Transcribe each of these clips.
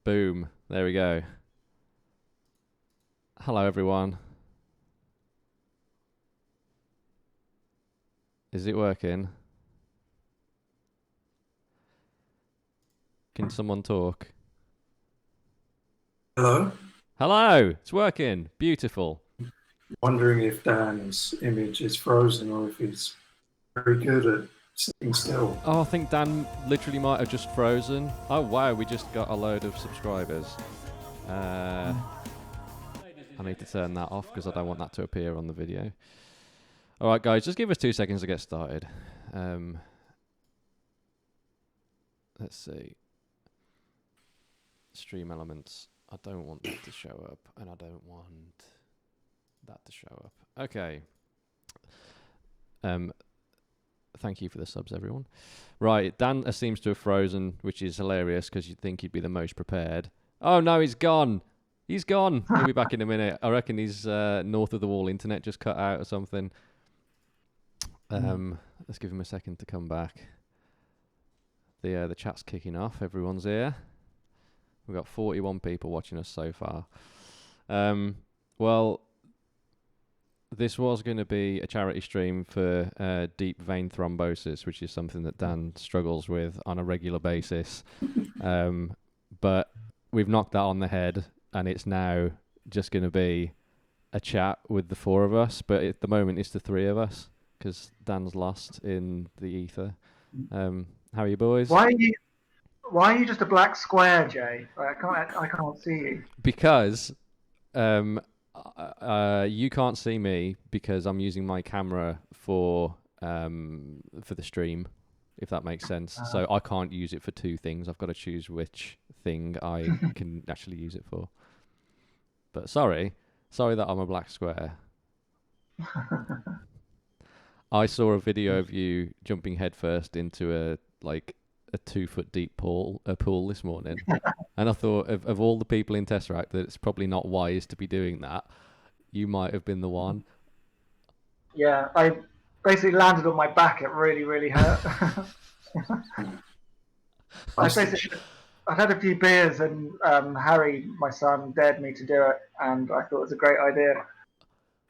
Boom. There we go. Hello, everyone. Is it working? Can someone talk? Hello? Hello! It's working. Beautiful. Wondering if Dan's image is frozen or if he's very good at sitting still. Oh, I think Dan literally might have just frozen. Oh, wow, we just got a load of subscribers. I need to turn that off because I don't want that to appear on the video. All right, guys, just give us 2 seconds to get started. Let's see. Stream elements. I don't want that to show up, and I don't want that to show up. Okay. Thank you for the subs, everyone. Right, Dan seems to have frozen, which is hilarious because you'd think he'd be the most prepared. Oh, no, he's gone. He's gone. He'll be back in a minute. I reckon his north of the wall internet just cut out or something. Let's give him a second to come back. The chat's kicking off. Everyone's here. We've got 41 people watching us so far. Well, this was going to be a charity stream for deep vein thrombosis, which is something that Dan struggles with on a regular basis. But we've knocked that on the head, and it's now just going to be a chat with the four of us. But at the moment, it's the three of us because Dan's lost in the ether. How are you, boys? Why are you just a black square, Jay? I can't see you. Because you can't see me because I'm using my camera for the stream, if that makes sense. So I can't use it for two things. I've got to choose which thing I can actually use it for. But sorry that I'm a black square. I saw a video of you jumping headfirst into a 2-foot deep pool this morning, and I thought of all the people in Tesseract that it's probably not wise to be doing that. You might have been the one. Yeah, I basically landed on my back. It really, really hurt. I'd had a few beers, and Harry, my son, dared me to do it, and I thought it was a great idea.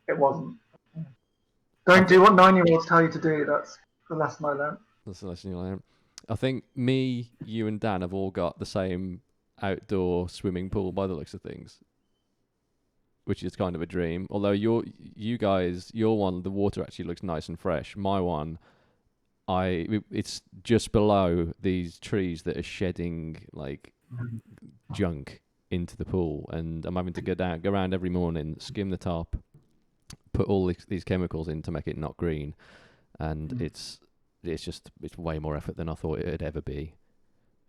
It wasn't. Don't do what 9-year-olds tell you to do. That's the lesson I learned. That's the lesson you learn. I think me, you, and Dan have all got the same outdoor swimming pool by the looks of things, which is kind of a dream. Although your one, the water actually looks nice and fresh. My one, it's just below these trees that are shedding like junk into the pool, and I'm having to go around every morning, skim the top, put all these chemicals in to make it not green, and it's way more effort than I thought it'd ever be.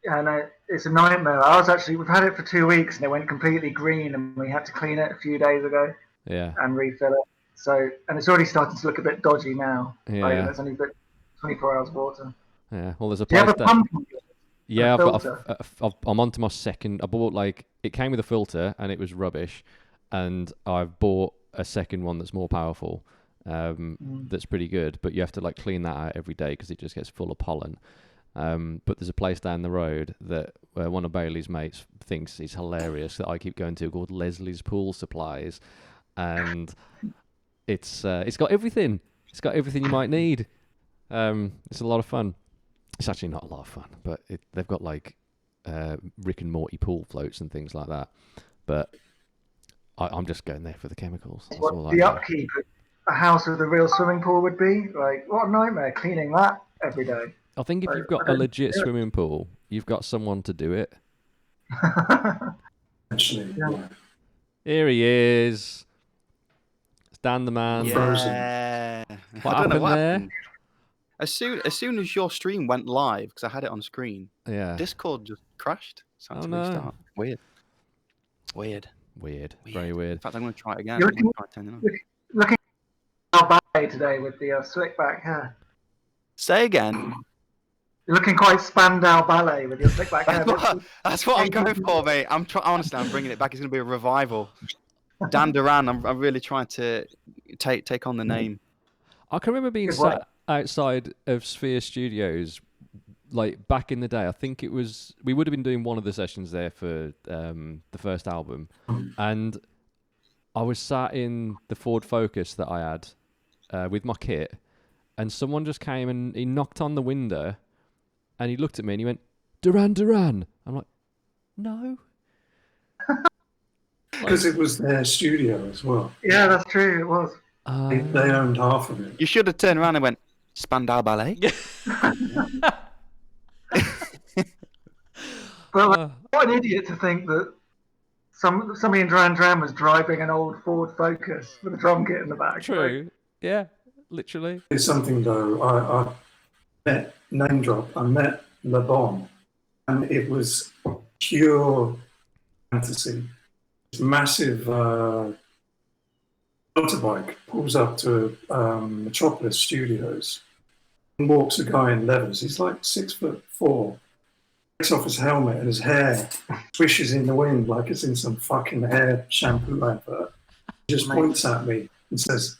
Yeah, no, it's a nightmare. We've had it for 2 weeks and it went completely green, and we had to clean it a few days ago. Yeah. And refill it. So, and it's already starting to look a bit dodgy now. Yeah. Like, there's only 24 hours of water. Yeah. Well, there's a Do you place have a pump on yours? Yeah, I'm onto my second. I bought it came with a filter and it was rubbish, and I've bought a second one that's more powerful. That's pretty good, but you have to clean that out every day because it just gets full of pollen. But there's a place down the road that one of Bailey's mates thinks is hilarious that I keep going to, called Leslie's Pool Supplies, and it's got everything. It's got everything you might need. It's a lot of fun. It's actually not a lot of fun, but they've got Rick and Morty pool floats and things like that. But I'm just going there for the chemicals. That's all the upkeep of a house with a real swimming pool would be like, what a nightmare cleaning that every day. I think if you've got a legit swimming pool, you've got someone to do it. Actually, yeah. Here he is. It's Dan the man. Yeah. What happened there? Happened. As soon as your stream went live, because I had it on screen, yeah, Discord just crashed. So I had to restart. Weird. Very weird. In fact, I'm going to try it again. You're looking at ballet today with the slick back hair. Say again. You're looking quite Spandau Ballet with your slick back hair. That's what I'm going for, mate. Honestly, I'm bringing it back. It's going to be a revival. Dan Duran, I'm really trying to take on the name. I can remember being sat outside of Sphere Studios, back in the day. I think we would have been doing one of the sessions there for the first album, and I was sat in the Ford Focus that I had with my kit, and someone just came and he knocked on the window, and he looked at me and he went, Duran. I'm like, no. Because it was their studio as well. Yeah, that's true. It was. They owned half of it. You should have turned around and went, Spandau Ballet? Well, what an idiot to think that somebody in Duran was driving an old Ford Focus with a drum kit in the back. True. Yeah, literally. It's something though. I met I met Le Bon, and it was pure fantasy. This massive motorbike pulls up to Metropolis Studios and walks a guy in leathers. He's like 6'4". Takes off his helmet and his hair swishes in the wind like it's in some fucking hair shampoo advert. He just points at me and says,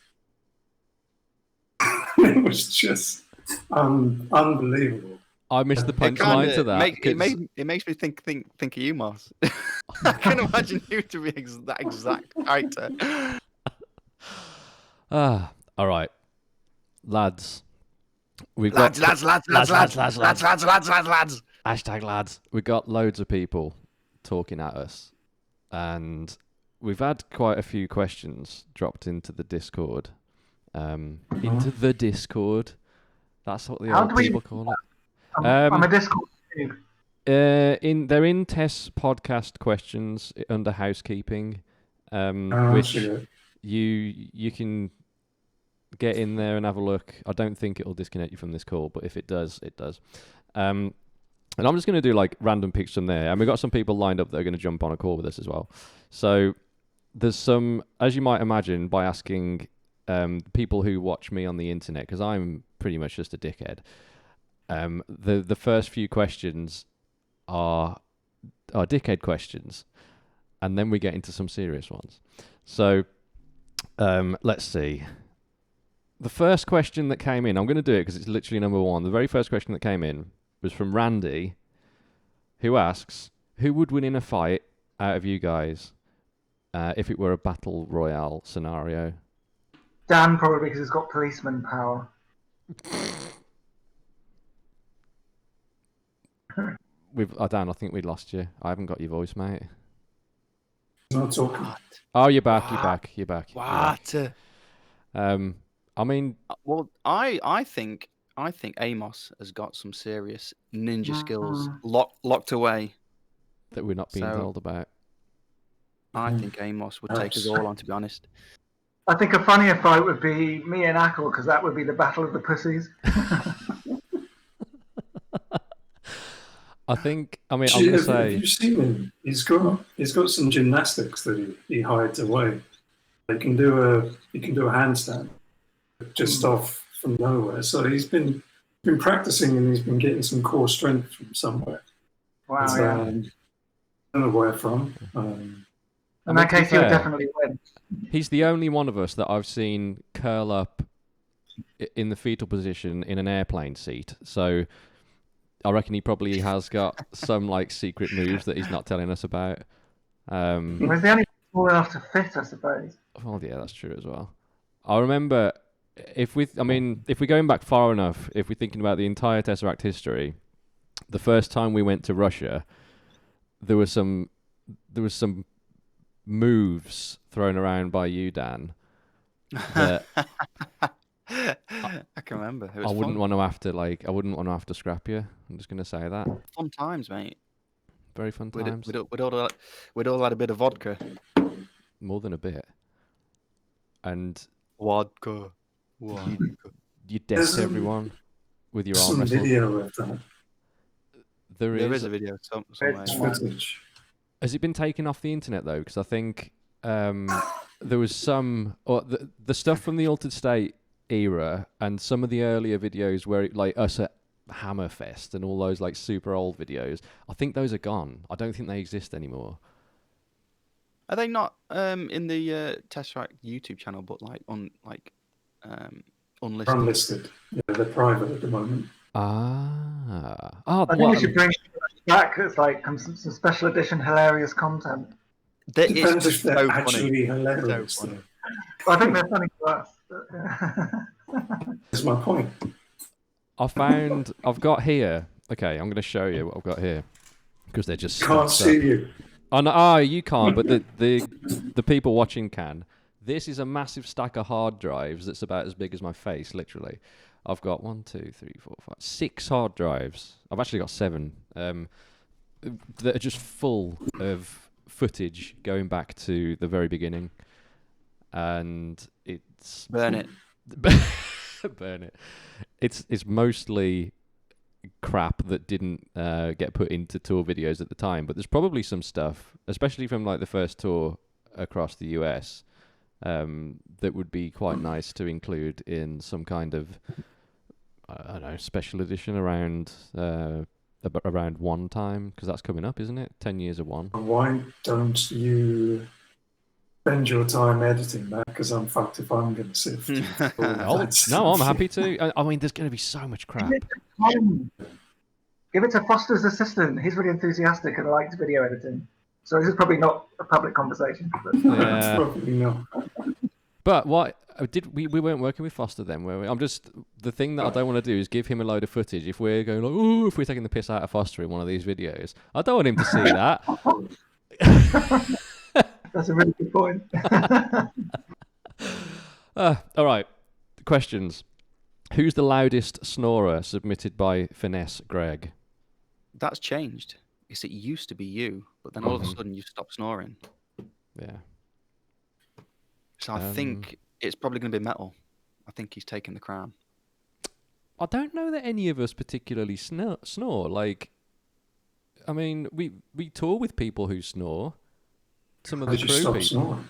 it was just unbelievable. I missed the punchline to that. It makes me think of you, Amos. I can imagine you to be that exact character. All right, lads. Lads. Hashtag lads. We got loads of people talking at us, and we've had quite a few questions dropped into the Discord. Into the Discord. That's what the old people call it. I'm a Discord tube. They're in Tess podcast questions under housekeeping, which you can get in there and have a look. I don't think it'll disconnect you from this call, but if it does, it does. And I'm just going to do random picks from there, and we've got some people lined up that are going to jump on a call with us as well. So there's some, as you might imagine, by asking people who watch me on the internet, because I'm pretty much just a dickhead. The first few questions are dickhead questions, and then we get into some serious ones. So let's see. The first question that came in, I'm going to do it because it's literally number one. The very first question that came in was from Randy, who asks, who would win in a fight out of you guys if it were a battle royale scenario? Dan, probably, because he's got policeman power. Dan, I think we lost you. I haven't got your voice, mate. Not talking. Oh, you're back. What? You're back. What? I mean, Well, I think Amos has got some serious ninja skills locked away. that we're not being told about. I think Amos would take us all on, to be honest. I think a funnier fight would be me and Ackle, because that would be the battle of the pussies. I mean, I'm going to say... Have you seen him? He's got some gymnastics that he hides away. He can do a handstand just off from nowhere. So he's been practicing, and he's been getting some core strength from somewhere. Wow, I don't know where from. In that case, he would definitely win. He's the only one of us that I've seen curl up in the fetal position in an airplane seat. So I reckon he probably has got some like secret moves that he's not telling us about. He's the only small enough to fit, I suppose. Well, yeah, that's true as well. I remember if we're going back far enough, if we're thinking about the entire Tesseract history, the first time we went to Russia, there was some moves thrown around by you, Dan, that I can remember. It was I wouldn't fun. want to have to scrap you. I'm just going to say that. Fun times, mate. Very fun times. We'd all had a bit of vodka. More than a bit. And Vodka. you decked everyone with your arm some wrestle. video of that. There is a video somewhere. Footage. Has it been taken off the internet though? Because I think there was some, or the stuff from the Altered State era and some of the earlier videos where it, like us at Hammerfest and all those like super old videos. I think those are gone. I don't think they exist anymore. Are they not in the Tesseract YouTube channel, but unlisted? Unlisted. Yeah, they're private at the moment. I think we should bring it back. It's like some special edition hilarious content. Depends if they're so actually funny. hilarious. So funny. I think they're funny to us. That's my point. I've got here. Okay, I'm going to show you what I've got here because they're just Can't see you. Oh, no, you can't, but the people watching can. This is a massive stack of hard drives that's about as big as my face, literally. I've got 6 hard drives. I've actually got 7 that are just full of footage going back to the very beginning. And it's... Burn it. Burn it. It's mostly crap that didn't get put into tour videos at the time, but there's probably some stuff, especially from like the first tour across the US, that would be quite nice to include in some kind of I don't know, special edition around one time, because that's coming up, isn't it? 10 years of one. Why don't you spend your time editing that? Because I'm fucked if I'm going to sift. No, I'm happy to. I mean, there's going to be so much crap. Give it to Foster's assistant. He's really enthusiastic and likes video editing. So this is probably not a public conversation. But... Yeah. Probably not. But what we weren't working with Foster then, were we? The thing that I don't want to do is give him a load of footage if we're going like, ooh, if we're taking the piss out of Foster in one of these videos. I don't want him to see that. That's a really good point. All right. Questions. Who's the loudest snorer? Submitted by Finesse Greg. That's changed. It used to be you, but then all of a sudden you stopped snoring. Yeah. So I think it's probably going to be Metal. I think he's taking the crown. I don't know that any of us particularly snore. Like, I mean, we tour with people who snore. Some of the crew people. Snoring?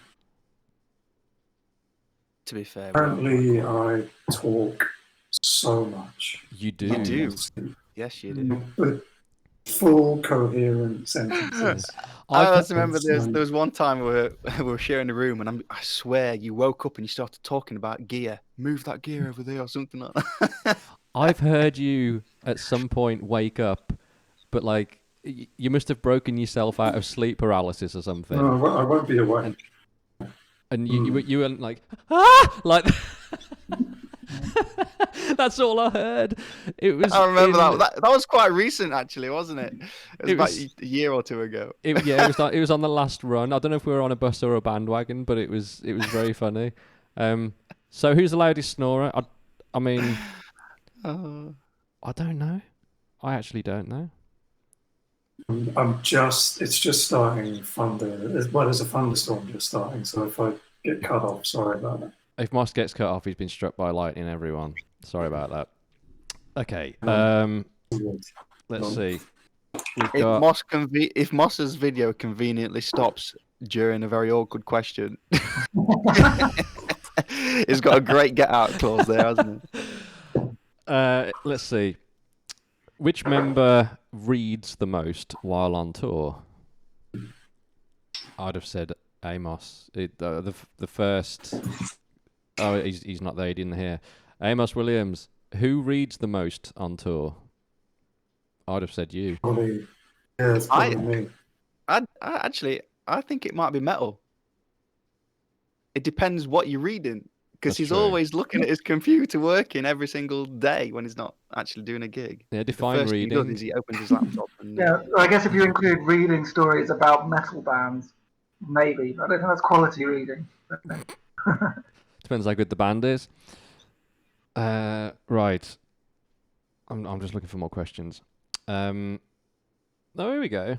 To be fair, Apparently, I talk so much. You do. You do. Yes, you do. But full coherent sentences. I I've, also remember there was one time we were sharing a room, and I swear you woke up and you started talking about gear. Move that gear over there or something like that. I've heard you at some point wake up, but like you must have broken yourself out of sleep paralysis or something. No, I won't be awake. And you were like, ah, like that's all I heard. It was. I remember that was quite recent, actually, wasn't it? It was about a year or two ago. It was on the last run. I don't know if we were on a bus or a bandwagon, but it was very funny. So who's the loudest snorer? I mean, I don't know. I actually don't know. It's just starting thunder. There's a thunderstorm just starting, so if I get cut off, sorry about that. If Moss gets cut off, he's been struck by lightning, everyone. Sorry about that. Okay. Let's see. If Moss's video conveniently stops during a very awkward question, he's got a great get out clause there, hasn't he? Let's see. Which member reads the most while on tour? I'd have said Amos. The first. Oh, he's not there. He didn't hear. Amos Williams. Who reads the most on tour? I'd have said you. Probably, yeah, it's probably me. I think it might be Metal. It depends what you're reading, because he's true. Always looking at his computer working every single day when he's not actually doing a gig. Yeah, The define first thing he reading. does is he opens his laptop. And, Yeah, I guess if you include reading stories about metal bands, maybe. I don't think that's quality reading. Depends how good the band is. Right. I'm just looking for more questions. Oh, here we go.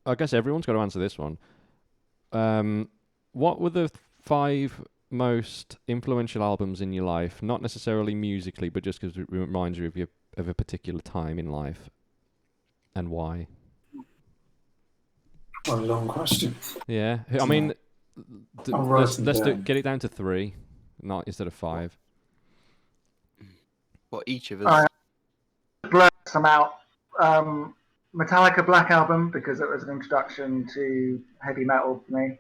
I guess everyone's got to answer this one. What were the 5 most influential albums in your life? Not necessarily musically, but just because it reminds you of a particular time in life, and why? A long question. Yeah, I mean, let's get it down to 3, not instead of 5. What each of us? Blur some out. Metallica Black Album, because it was an introduction to heavy metal for me.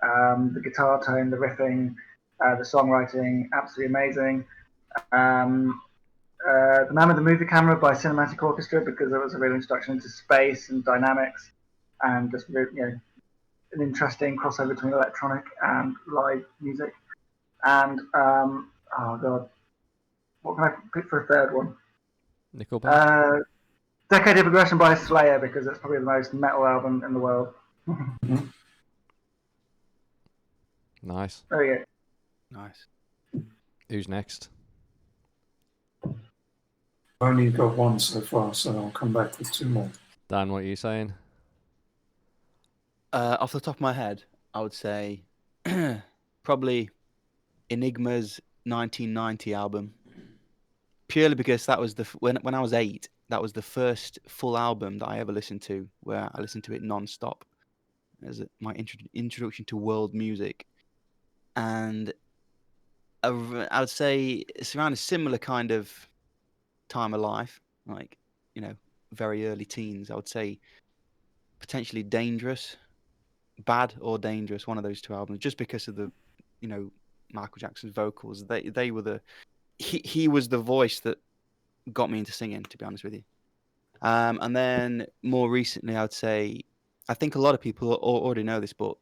The guitar tone, the riffing, the songwriting, absolutely amazing. The Man with the Movie Camera by Cinematic Orchestra, because it was a real introduction into space and dynamics, and just an interesting crossover between electronic and live music. And oh god, what can I pick for a third one? Nickelback. Decade of Aggression by Slayer, because it's probably the most metal album in the world. Nice. There you go. Nice. Who's next? I've only got one so far, so I'll come back with 2 more. Dan, what are you saying? Off the top of my head, I would say probably Enigma's 1990 album. Purely because that was when I was 8, that was the first full album that I ever listened to, where I listened to it non-stop as my introduction to world music. And I would say it's around a similar kind of time of life, like, very early teens. I would say potentially Dangerous, Bad or Dangerous, one of those 2 albums, just because of the, Michael Jackson's vocals. They were he was the voice that got me into singing, to be honest with you. And then more recently, I would say, I think a lot of people already know this, but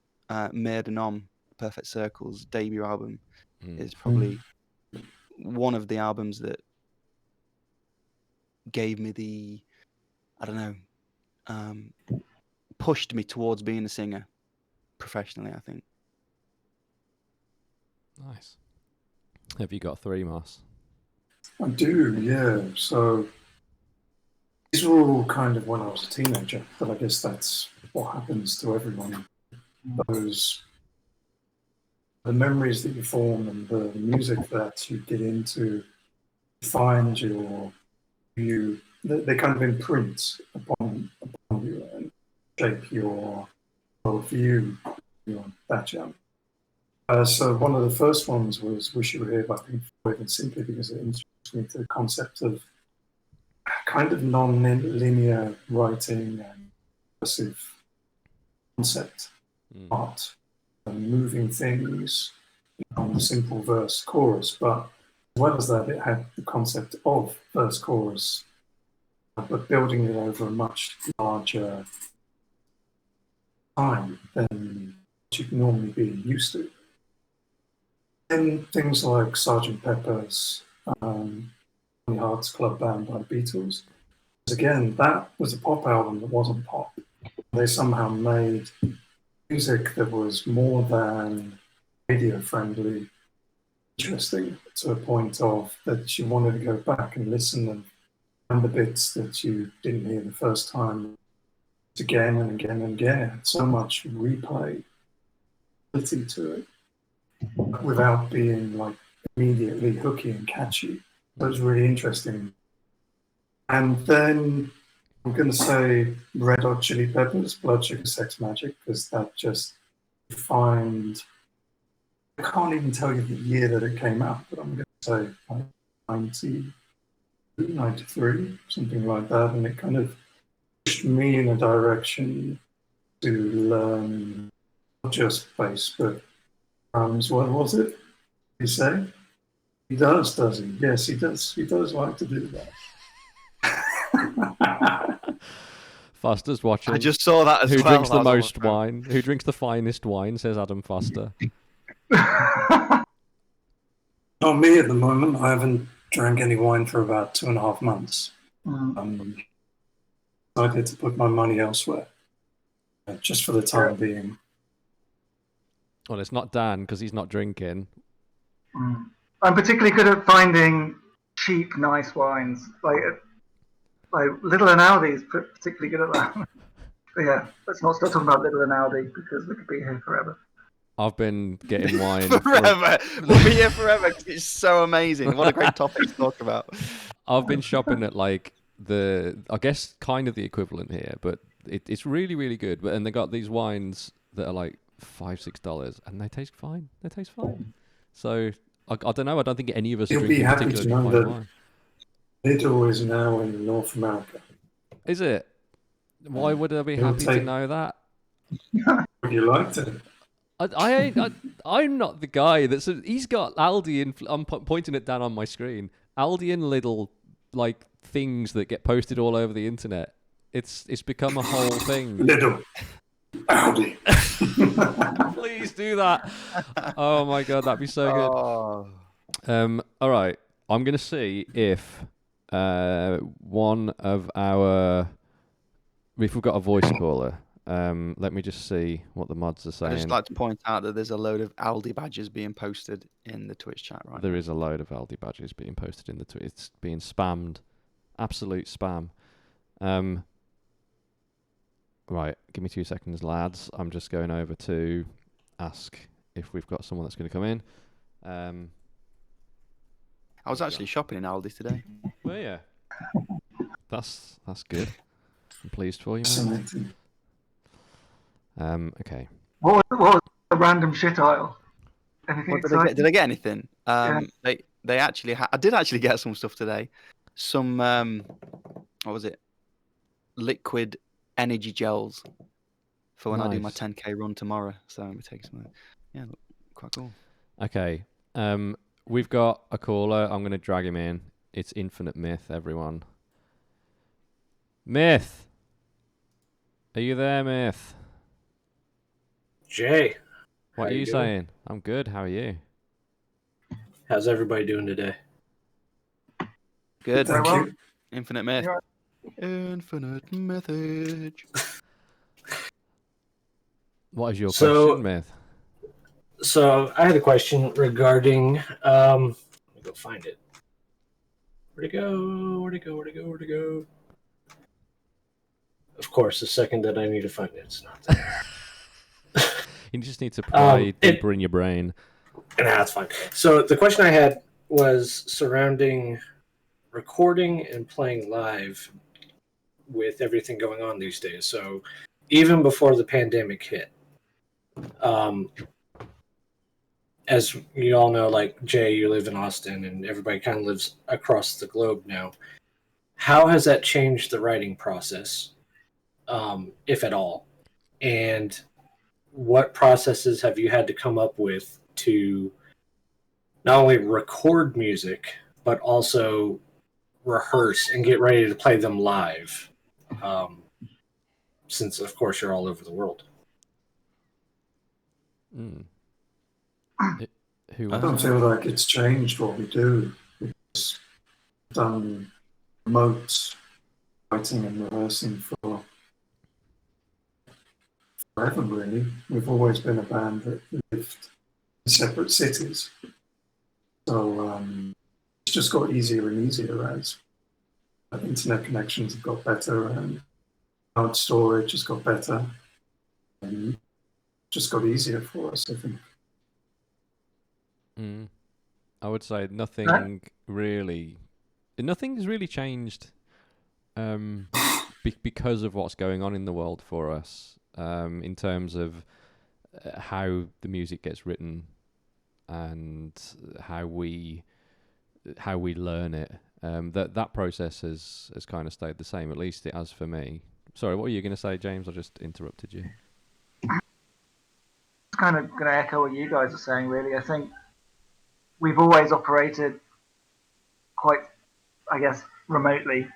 Mer de Nom, Perfect Circle's debut album is probably one of the albums that gave me the, pushed me towards being a singer professionally, I think. Nice. Have you got 3, Moss? I do, yeah. So these were all kind of when I was a teenager, but I guess that's what happens to everyone. The memories that you form and the music that you get into find they kind of imprint upon you and shape your worldview, that jam. So one of the first ones was Wish You Were Here by Pink Floyd, and simply because it introduced me to the concept of kind of non-linear writing and immersive concept art and moving things on the simple verse chorus, but as well as that, it had the concept of verse chorus, but building it over a much larger time than you'd normally be used to. And things like Sgt. Pepper's Lonely Hearts Club Band by the Beatles. Again, that was a pop album that wasn't pop. They somehow made music that was more than radio friendly, interesting to a point of that you wanted to go back and listen and find the bits that you didn't hear the first time again and again and again. So much replay ability to it without being like immediately hooky and catchy. That was really interesting. And then I'm going to say Red Hot Chili Peppers, Blood Sugar Sex Magic, because that just defined, I can't even tell you the year that it came out, but I'm going to say like 93, something like that. And it kind of pushed me in a direction to learn not just bass, but drums. What was it? You say? He does he? Yes, he does. He does like to do that. Foster's watching. I just saw that as Who well. drinks the most wine? Who drinks the finest wine? Says Adam Foster. Not me at the moment. I haven't drank any wine for about 2.5 months. I decided to put my money elsewhere, just for the time being. Well, it's not Dan because he's not drinking. I'm particularly good at finding cheap, nice wines. Like Little and Aldi's particularly good at that. But yeah, let's not start talking about Little and Aldi because we could be here forever. I've been getting wine forever. We'll be here forever because it's so amazing. What a great topic to talk about. I've been shopping at like I guess kind of the equivalent here, but it's really, really good. And they got these wines that are like $5-6, and they taste fine. So I don't know. I don't think any of us are You'll be drinking happy to particularly know fine that wine. Lidl is now in North America. Is it? Why would I be happy to know that? Would you like to? I'm not the guy that's. He's got Aldi. I'm pointing it down on my screen. Aldi and Lidl, like things that get posted all over the internet. It's become a whole thing. Lidl, Aldi. Please do that. Oh my god, that'd be so good. All right, I'm gonna see if one of our, if we've got a voice caller. Let me just see what the mods are saying. I'd just like to point out that there's a load of Aldi badges being posted in the Twitch chat right now. There is a load of Aldi badges being posted in the Twitch. It's being spammed. Absolute spam. Right, give me 2 seconds, lads. I'm just going over to ask if we've got someone that's going to come in. I was actually shopping in Aldi today. Well, yeah. That's good. I'm pleased for you, man. Okay. What was the random shit aisle? Anything exciting? Did I get anything? Yeah. They actually I did actually get some stuff today. Some what was it? Liquid energy gels for when I do my 10k run tomorrow. So I'm taking some. Yeah, quite cool. Okay. We've got a caller. I'm going to drag him in. It's Infinite Myth, everyone. Myth. Are you there, Myth? Jay, What are you saying? I'm good. How are you? how's everybody doing today? Good. Thank you. Infinite Myth. Yeah. Infinite Mythage. What is your So- question, Myth? So I had a question regarding. Let me go find it. Where'd it go? Of course, the second that I need to find it, it's not there. You just need to pry deeper in your brain. And that's fine. So the question I had was surrounding recording and playing live with everything going on these days. So even before the pandemic hit, as you all know, like Jay, you live in Austin, and everybody kind of lives across the globe now. How has that changed the writing process, if at all? And what processes have you had to come up with to not only record music, but also rehearse and get ready to play them live? Since, of course, you're all over the world. Mm. I don't feel like it's changed what we do. It's done remote writing and rehearsing for forever, really. We've always been a band that lived in separate cities. So it's just got easier and easier as internet connections have got better and cloud storage has got better. And just got easier for us, I think. I would say nothing's really changed because of what's going on in the world for us, in terms of how the music gets written and how we learn it. That process has kind of stayed the same. At least it has for me. Sorry, what were you going to say, James? I just interrupted you. Kind of going to echo what you guys are saying, really. I think we've always operated quite, I guess, remotely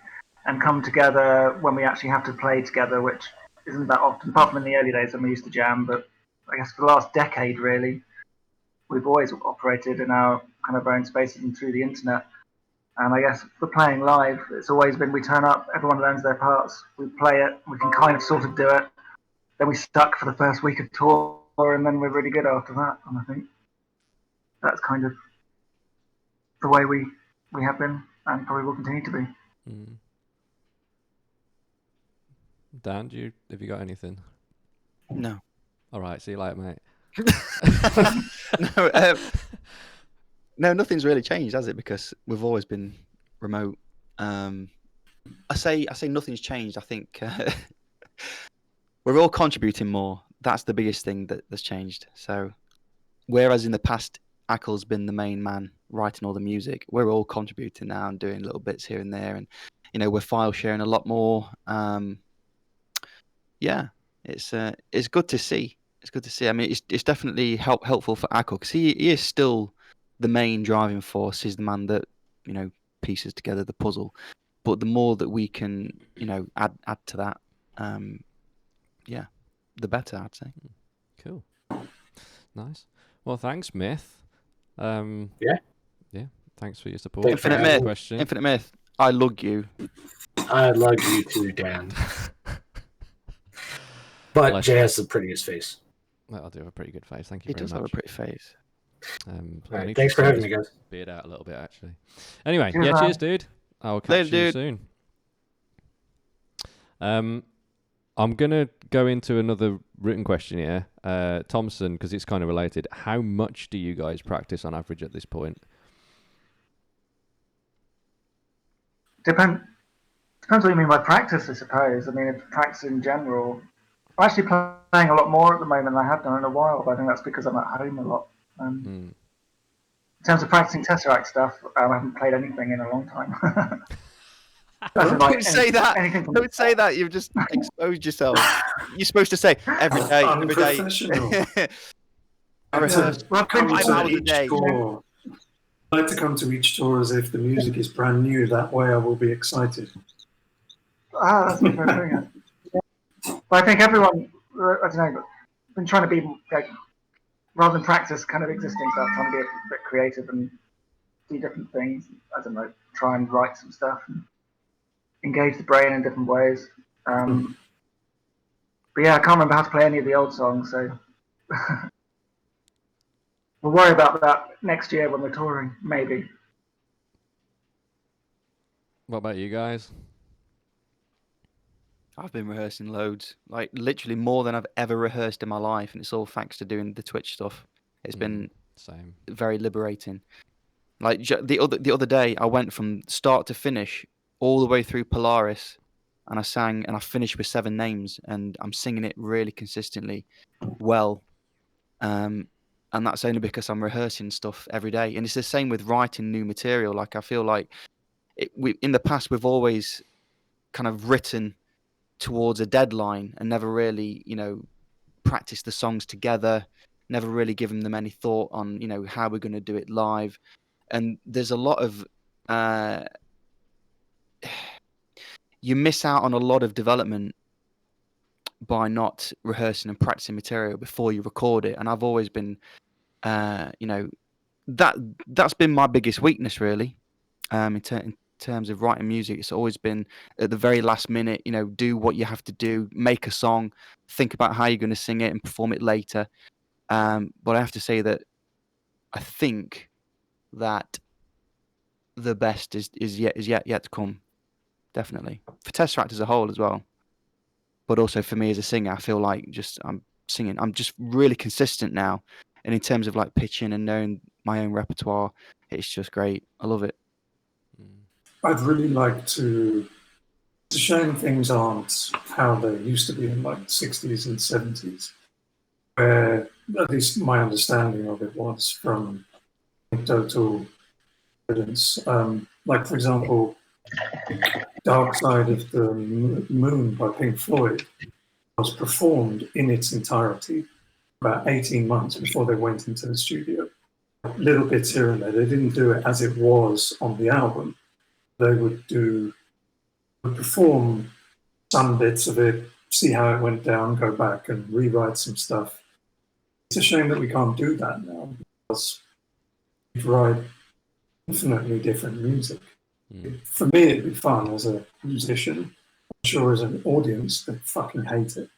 and come together when we actually have to play together, which isn't that often, apart from in the early days when we used to jam. But I guess for the last decade, really, we've always operated in our kind of own spaces and through the internet. And I guess for playing live, it's always been we turn up, everyone learns their parts, we play it, we can kind of sort of do it. Then we stuck for the first week of tour, and then we're really good after that. And I think that's kind of the way we have been and probably will continue to be. Dan, have you got anything? No. All right, see you later, mate. No, nothing's really changed, has it? Because we've always been remote. I say nothing's changed. I think we're all contributing more. That's the biggest thing that's changed. So, whereas in the past, Ackle's been the main man writing all the music, we're all contributing now and doing little bits here and there, and we're file sharing a lot more. Yeah, it's good to see. It's good to see. I mean, it's definitely helpful for Ackle because he is still the main driving force. He's the man that pieces together the puzzle. But the more that we can add to that, the better, I'd say. Cool. Nice. Well, thanks, Myth. Yeah. Thanks for your support. Infinite Myth. Question. Infinite Myth. I love you. I love you too, Dan. But Jay has the prettiest face. Well, I do have a pretty good face. Thank you very much. He does have a pretty face. All right, thanks for having me, guys. Beard out a little bit, actually. Anyway, cheers, dude. I'll catch you soon. I'm going to go into another written question here. Thompson, because it's kind of related. How much do you guys practice on average at this point? Depends what you mean by practice, I suppose. I mean, if practice in general. I'm actually playing a lot more at the moment than I have done in a while, but I think that's because I'm at home a lot. In terms of practicing Tesseract stuff, I haven't played anything in a long time. Don't say that. You've just exposed yourself. You're supposed to say every day. I like to come to each tour as if the music is brand new. That way I will be excited. That's a fair thing. But I think everyone, I don't know, been trying to be, like, rather than practice kind of existing stuff, trying to be a bit creative and do different things. I don't know, try and write some stuff and engage the brain in different ways. But yeah, I can't remember how to play any of the old songs, so we'll worry about that next year when we're touring, maybe. What about you guys? I've been rehearsing loads, like literally more than I've ever rehearsed in my life, and it's all thanks to doing the Twitch stuff. It's been very liberating. Like the other day, I went from start to finish all the way through Polaris, and I sang, and I finished with 7 names, and I'm singing it really consistently, well. and that's only because I'm rehearsing stuff every day. And it's the same with writing new material. Like I feel like in the past we've always kind of written towards a deadline and never really, practiced the songs together, never really given them any thought on, how we're going to do it live. And there's a lot of you miss out on a lot of development by not rehearsing and practicing material before you record it. And I've always been, that's been my biggest weakness, really. In terms of writing music, it's always been at the very last minute. Do what you have to do, make a song, think about how you're going to sing it, and perform it later. But I have to say that I think that the best is yet to come. Definitely for Tesseract as a whole as well, but also for me as a singer, I feel like I'm just really consistent now, and in terms of like pitching and knowing my own repertoire, it's just great. I love it. I'd really like to. It's a shame things aren't how they used to be in like the 60s and 70s, where at least my understanding of it was from anecdotal evidence. Like, for example, Dark Side of the Moon by Pink Floyd was performed in its entirety about 18 months before they went into the studio. Little bits here and there. They didn't do it as it was on the album. They would perform some bits of it, see how it went down, go back and rewrite some stuff. It's a shame that we can't do that now because we write infinitely different music. For me, it'd be fun as a musician. I'm sure as an audience, they fucking hate it.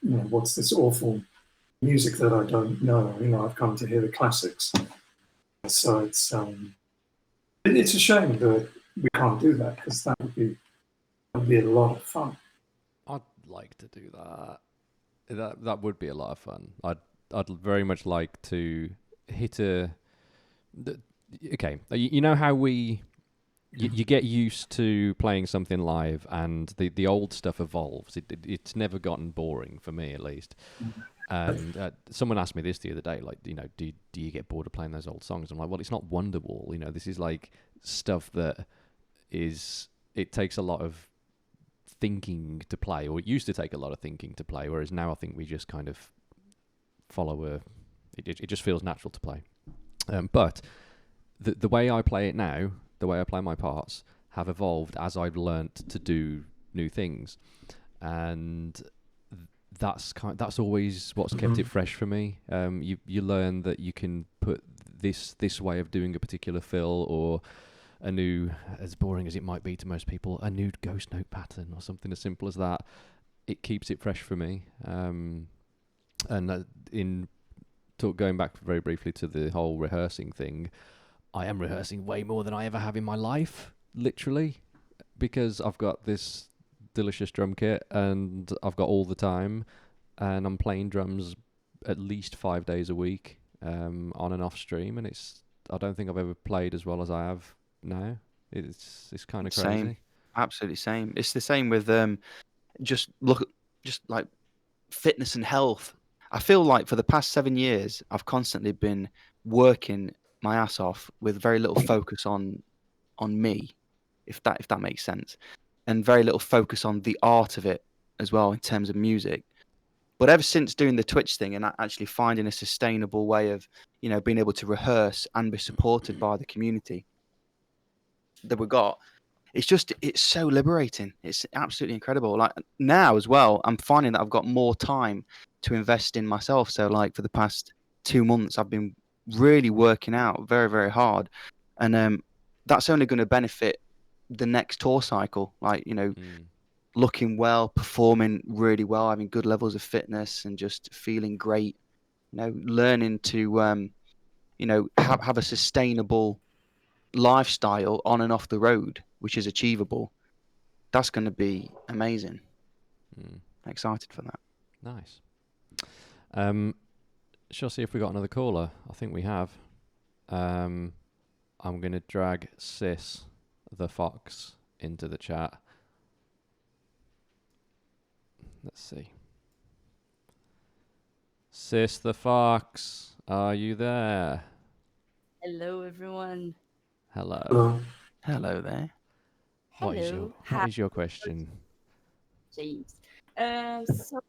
What's this awful music that I don't know? I've come to hear the classics. So it's a shame that we can't do that because that would be a lot of fun. I'd like to do that. That would be a lot of fun. I'd very much like to hit okay. You know how you get used to playing something live, and the old stuff evolves. It's never gotten boring for me, at least. And someone asked me this the other day, like, do you get bored of playing those old songs? I'm like, well, it's not Wonderwall. This is like stuff that it takes a lot of thinking to play, or it used to take a lot of thinking to play, whereas now I think we just kind of follow it just feels natural to play. But the way I play it now, the way I play my parts, have evolved as I've learnt to do new things, and that's always what's kept it fresh for me. You learn that you can put this way of doing a particular fill, or a new, as boring as it might be to most people, a new ghost note pattern or something as simple as that. It keeps it fresh for me. And going back very briefly to the whole rehearsing thing, I am rehearsing way more than I ever have in my life, literally, because I've got this delicious drum kit and I've got all the time, and I'm playing drums at least 5 days a week, on and off stream, and I don't think I've ever played as well as I have now. It's kind of crazy. Same, absolutely same. It's the same with just like fitness and health. I feel like for the past 7 years, I've constantly been working my ass off with very little focus on me, if that makes sense, and very little focus on the art of it as well in terms of music. But ever since doing the Twitch thing and actually finding a sustainable way of, being able to rehearse and be supported by the community that we got, it's so liberating. It's absolutely incredible. Like now as well, I'm finding that I've got more time to invest in myself. So like for the past 2 months, I've been really working out very, very hard, and that's only going to benefit the next tour cycle. Like looking well, performing really well, having good levels of fitness, and just feeling great. Learning to have a sustainable lifestyle on and off the road, which is achievable. That's going to be amazing. Excited for that. Nice. Shall see if we got another caller. I think we have. I'm going to drag Sis the Fox into the chat. Let's see. Sis the Fox, Are you there? Hello, everyone. Hello. Hello. Hello there. What Hello. is your question? James. So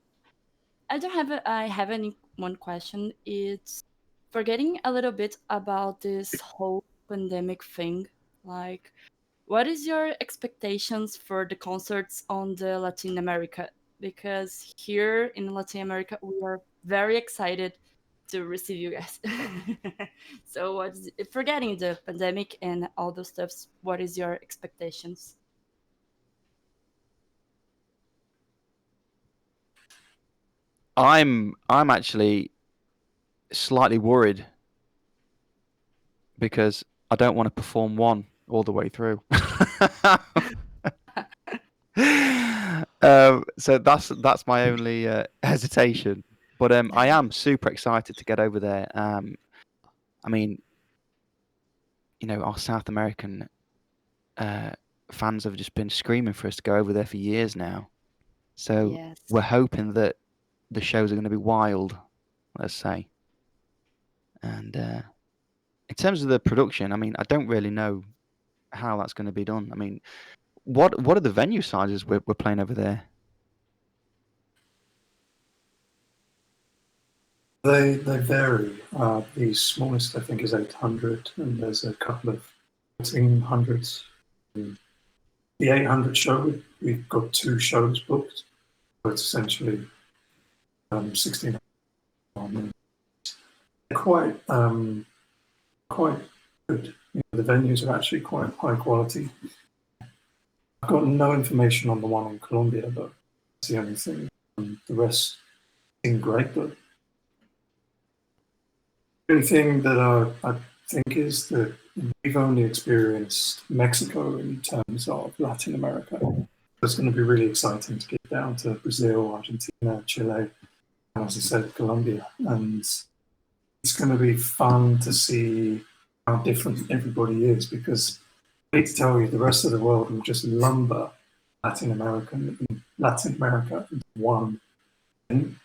I have any one question. It's forgetting a little bit about this whole pandemic thing. Like, what is your expectations for the concerts on the Latin America? Because here in Latin America, we are very excited to receive you guys. So, forgetting the pandemic and all those stuffs, what is your expectations? I'm actually slightly worried because I don't want to perform one all the way through. So that's my only hesitation. But I am super excited to get over there. I mean, our South American fans have just been screaming for us to go over there for years now. So Yes. we're hoping that the shows are going to be wild, let's say. And in terms of the production, I mean, I don't really know how that's going to be done. I mean, what are the venue sizes we're playing over there? They vary. The smallest, I think, is 800, and there's a couple of 1400s. The 800 show, we've got 2 shows booked. So it's essentially 16. They're quite good. The venues are actually quite high quality. I've got no information on the one in Colombia, but that's the only thing. The rest seem great, but the only thing that I think is that we've only experienced Mexico in terms of Latin America. It's going to be really exciting to get down to Brazil, Argentina, Chile, and as I said, Colombia. And it's going to be fun to see how different everybody is, because I need to tell you, the rest of the world will just lumber Latin America into one thing.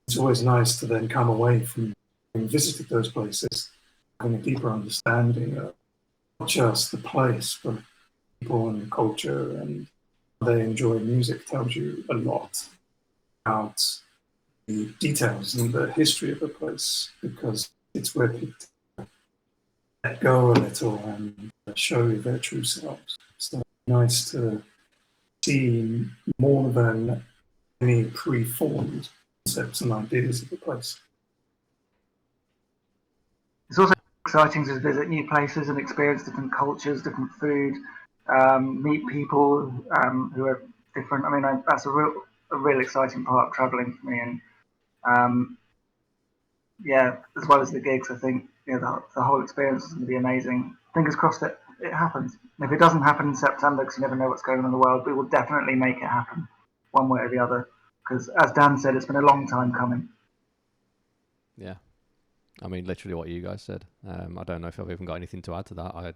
It's always nice to then come away from having visited those places, having a deeper understanding of not just the place, but people and culture, and how they enjoy music tells you a lot about the details and the history of a place, because it's where people let go a little and show you their true selves. So it's nice to see more than any pre-formed concepts and ideas of the place. It's also exciting to visit new places and experience different cultures, different food, meet people who are different. I mean, that's a real exciting part of traveling for me. And yeah, as well as the gigs, I think the whole experience is going to be amazing. Fingers crossed that it happens. And if it doesn't happen in September, because you never know what's going on in the world, we will definitely make it happen one way or the other. Because as Dan said, it's been a long time coming. Yeah. I mean, literally what you guys said. I don't know if I've even got anything to add to that.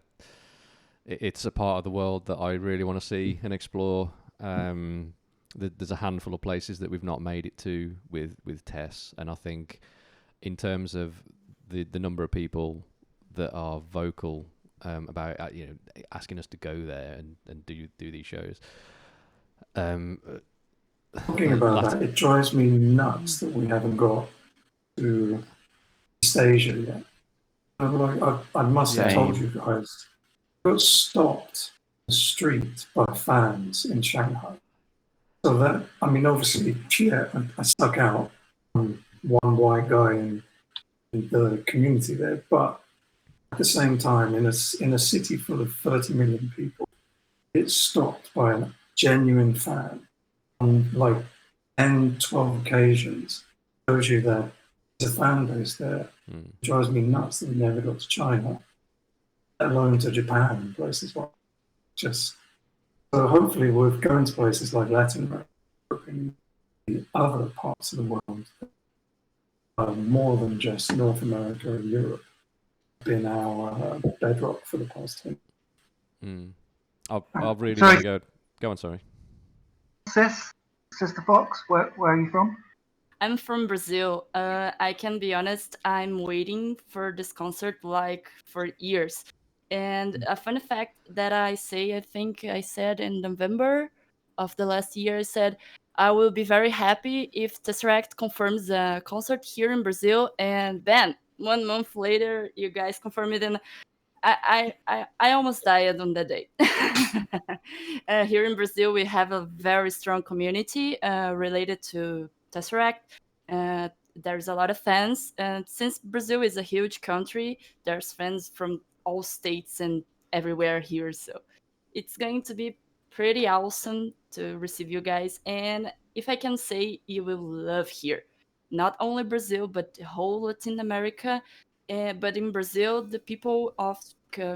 It's a part of the world that I really want to see and explore. There's a handful of places that we've not made it to with Tess, and I think in terms of the number of people that are vocal about asking us to go there and do these shows. Talking about that, it drives me nuts that we haven't got to East Asia yet. I must have told you guys, I got stopped in the street by fans in Shanghai. So that, I mean, obviously, yeah, I stuck out on one white guy in the community there, but at the same time, in a city full of 30 million people, it's stopped by a genuine fan on like 10, 12 occasions. Shows you that there's a fan base there. It drives me nuts that we never got to China, let alone to Japan and places like just. So hopefully we're going to places like Latin America and the other parts of the world, more than just North America and Europe, been our bedrock for the past 10. I'll really want to go. Go on, sorry. Sister Fox, where are you from? I'm from Brazil. I can be honest, I'm waiting for this concert like for years. And a fun fact that I think I said in November of the last year, I said I will be very happy if Tesseract confirms a concert here in Brazil. And then 1 month later, you guys confirm it, and I almost died on that day. Here in Brazil, we have a very strong community related to Tesseract. There's a lot of fans, and since Brazil is a huge country, there's fans from all states and everywhere here. So it's going to be pretty awesome to receive you guys. And if I can say, you will love here. Not only Brazil, but the whole Latin America. But in Brazil, the people of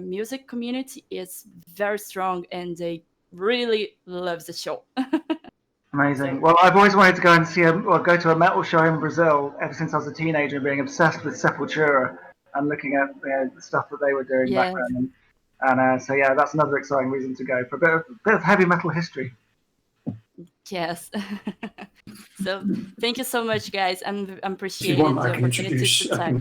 music community is very strong, and they really love the show. Amazing. Well, I've always wanted to go and go to a metal show in Brazil ever since I was a teenager, being obsessed with Sepultura and looking at the stuff that they were doing back Yes. then. And so yeah, that's another exciting reason to go for a bit of heavy metal history. Yes. So thank you so much, guys. I'm If you appreciating want, the I can opportunity introduce. to talk.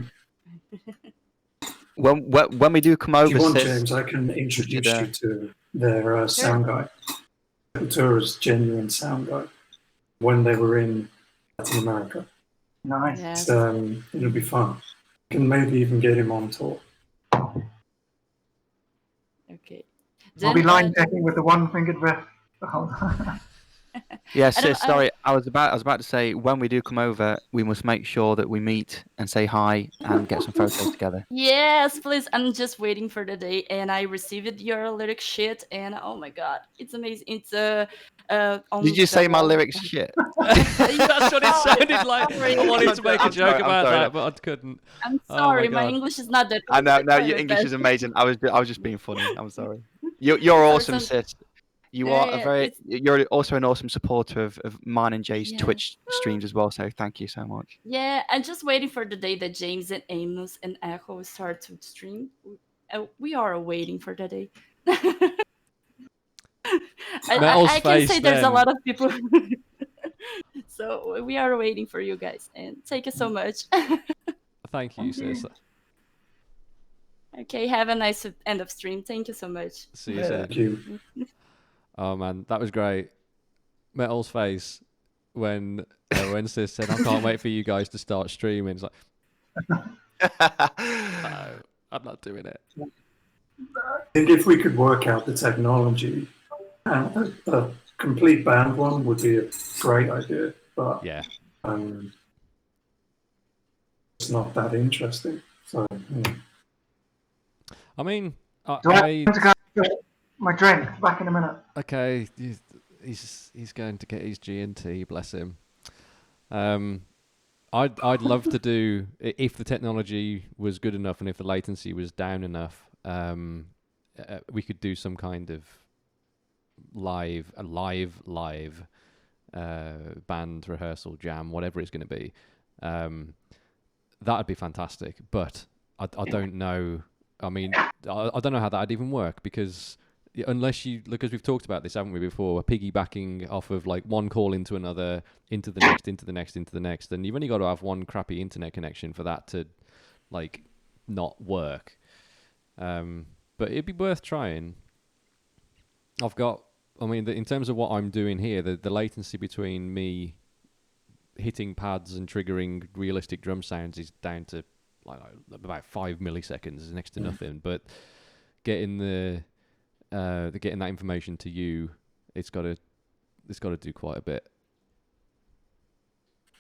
When we do come If over, you want, sis, James, I can introduce Sure. you to their sound guy. Sepultura's genuine sound guy. When they were in Latin America, Nice. Yes. it'll be fun. You can maybe even get him on tour. Okay. I'll be Then, line checking with the one-fingered riff. yeah, I don't- sis. Sorry, I was about to say when we do come over, we must make sure that we meet and say hi and get some photos together. Yes, please. I'm just waiting for the day, and I received your lyric sheet, and oh my god, it's amazing. It's on Did you the say my wall. lyrics shit? That's what it sounded like. Sorry. I wanted to make a I'm joke sorry, I'm about sorry. that, but I couldn't. I'm Oh my sorry, my God. English is not that. I know, good. no, Sorry your about English that. is amazing. I was just being funny. I'm sorry. You're awesome, Sorry, sis. You are Yeah, you're also an awesome supporter of mine and Jay's Yeah. Twitch streams as well. So thank you so much. Yeah, I'm just waiting for the day that James and Amos and Echo start to stream. We are waiting for the day. Metal's I can face say there's a then. lot of people. So we are waiting for you guys, and thank you so much. Thank you, sis. Okay, have a nice end of stream. Thank you so much. See you Yeah. soon. Thank you. Oh man, that was great. Metal's face when sis said, "I can't wait for you guys to start streaming." It's like, no, I'm not doing it. I think if we could work out the technology, and a complete band one would be a great idea, but Yeah. it's not that interesting. So I mean, Do I have to go get my drink? Back in a minute. okay, he's going to get his G&T, bless him. I'd love to do, if the technology was good enough and if the latency was down enough, we could do some kind of live band rehearsal jam, whatever it's going to be. That'd be fantastic, but I don't know. I mean, I don't know how that'd even work, because because we've talked about this, haven't we, before? We're piggybacking off of like one call into another, into the next, into the next, into the next, and you've only got to have one crappy internet connection for that to like not work. But it'd be worth trying. In terms of what I'm doing here, the latency between me hitting pads and triggering realistic drum sounds is down to like about 5 milliseconds, is next to nothing. But getting getting that information to you, it's got to do quite a bit.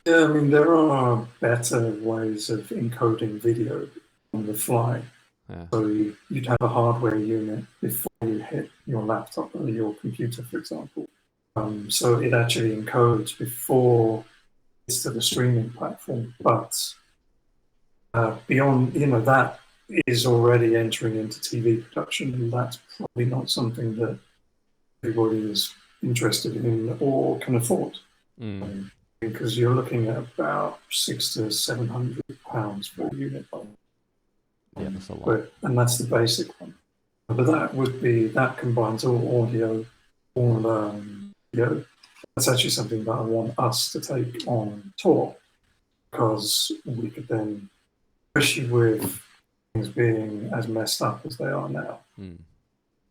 yeah, I mean, there are better ways of encoding video on the fly. Yeah. So you'd have a hardware unit before you hit your laptop or your computer, for example. So it actually encodes before it's to the streaming platform. But beyond, that is already entering into TV production, and that's probably not something that everybody is interested in or can afford. Because you're looking at about £600 to £700 for a unit. Yeah, that's a lot. And that's the basic one. But that combines all audio, all video. That's actually something that I want us to take on tour. because we could then, especially with things being as messed up as they are now, it's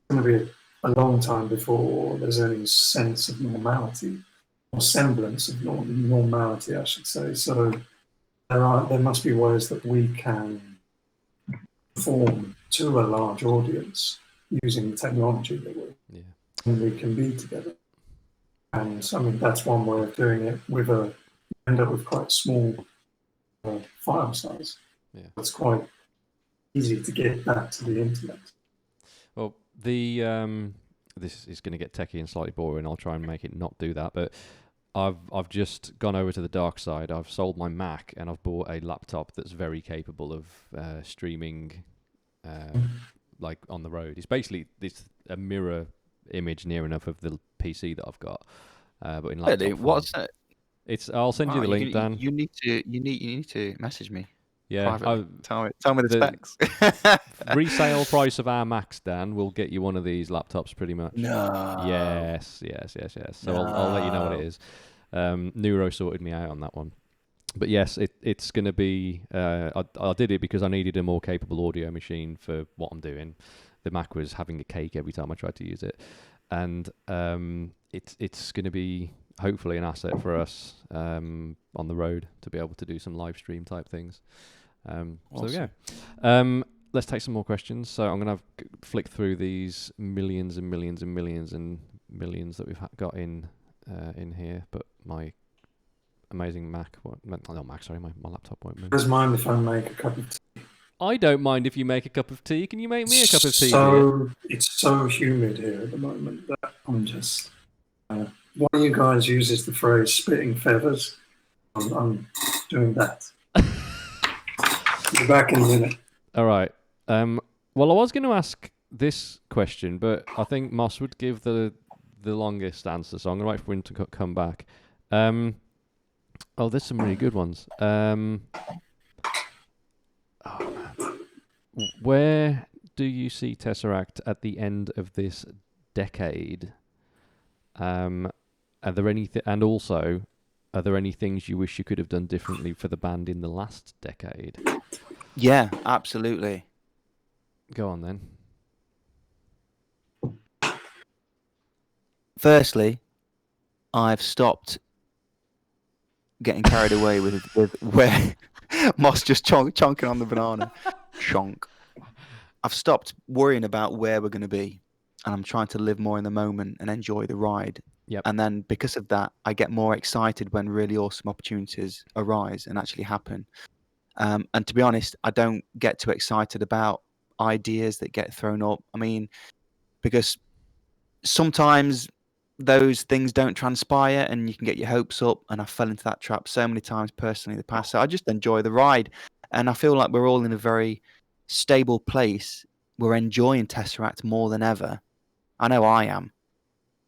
going to be a long time before there's any sense of normality, or semblance of normality, I should say. So there must be ways that we can perform to a large audience using the technology that we can be together. And I mean, that's one way of doing it. You end up with quite small file size. Yeah. It's quite easy to get that to the internet. Well, this is going to get techie and slightly boring. I'll try and make it not do that. But I've just gone over to the dark side. I've sold my Mac and I've bought a laptop that's very capable of streaming, like on the road. It's basically a mirror image near enough of the PC that I've got, but in laptop form. What's that? I'll send you the link, Dan. You need to message me. Yeah, tell me the specs. Resale price of our Macs, Dan, will get you one of these laptops pretty much. No. Yes. So I'll let you know what it is. Neuro sorted me out on that one. But yes, it's going to be... I did it because I needed a more capable audio machine for what I'm doing. The Mac was having a cake every time I tried to use it. And it's going to be hopefully an asset for us on the road to be able to do some live stream type things. Awesome. So yeah. Let's take some more questions. So I'm going to flick through these millions and millions and millions and millions that we've got in here. But my amazing Mac, my laptop won't move. Does mind if I make a cup of tea? I don't mind if you make a cup of tea. Can you make me a cup of tea? It's so humid here at the moment that I'm just... one of you guys uses the phrase spitting feathers. I'm doing that. Be back in a minute. All right. Well, I was going to ask this question, but I think Moss would give the longest answer, so I'm going to wait for him to come back. There's some really good ones. Where do you see Tesseract at the end of this decade? Are there are there any things you wish you could have done differently for the band in the last decade? Yeah, absolutely. Go on then. Firstly, I've stopped getting carried away with where Moss just chonking on the banana. Chonk. I've stopped worrying about where we're going to be, and I'm trying to live more in the moment and enjoy the ride. Yep. And then because of that, I get more excited when really awesome opportunities arise and actually happen. And to be honest, I don't get too excited about ideas that get thrown up. I mean, because sometimes those things don't transpire and you can get your hopes up, and I fell into that trap so many times personally in the past. So I just enjoy the ride, and I feel like we're all in a very stable place. We're enjoying Tesseract more than ever. I know I am.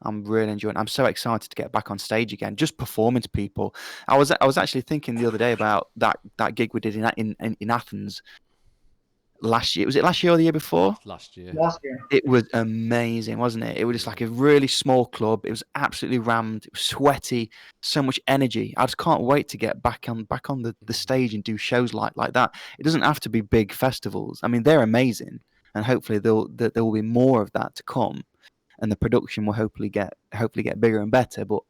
I'm really enjoying it. I'm so excited to get back on stage again, just performing to people. I was actually thinking the other day about that gig we did in Athens last year. Was it last year or the year before? Last year. It was amazing, wasn't it? It was just like a really small club. It was absolutely rammed. It was sweaty. So much energy. I just can't wait to get back on the stage and do shows like that. It doesn't have to be big festivals. I mean, they're amazing, and hopefully there will be more of that to come, and the production will hopefully get bigger and better. But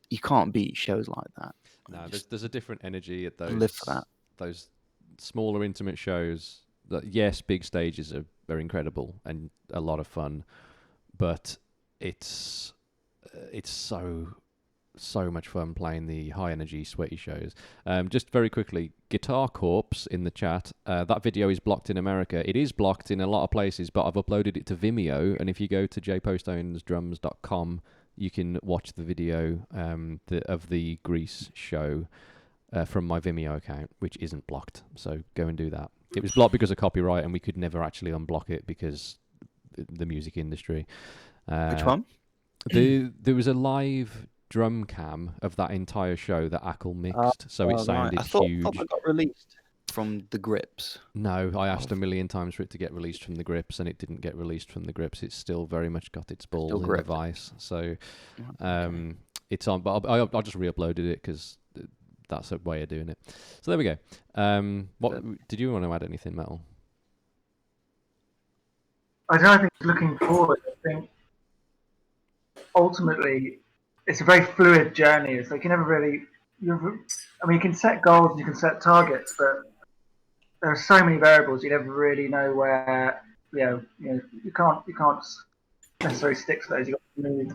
you can't beat shows like that. No, there's a different energy at those. Live for that. Those smaller, intimate shows. That yes, big stages are incredible and a lot of fun, but it's so much fun playing the high energy, sweaty shows. Just very quickly, Guitar Corpse in the chat. That video is blocked in America. It is blocked in a lot of places, but I've uploaded it to Vimeo, and if you go to jpostonesdrums.com, you can watch the video of the Grease show from my Vimeo account, which isn't blocked. So go and do that. It was blocked because of copyright, and we could never actually unblock it because the music industry. Which one? There was a live drum cam of that entire show that Ackle mixed, so it sounded huge. I thought it got released from the Grips. No, I asked a million times for it to get released from the Grips, and it didn't get released from the Grips. It's still very much got its balls in the vice. So it's on, but I just re-uploaded it because that's a way of doing it. So there we go. What did you want to add anything, Metal? I don't think looking forward, I think ultimately it's a very fluid journey. It's like you never really, you can set goals, you can set targets, but there are so many variables. You never really know where, you can't necessarily stick to those. You've got to move,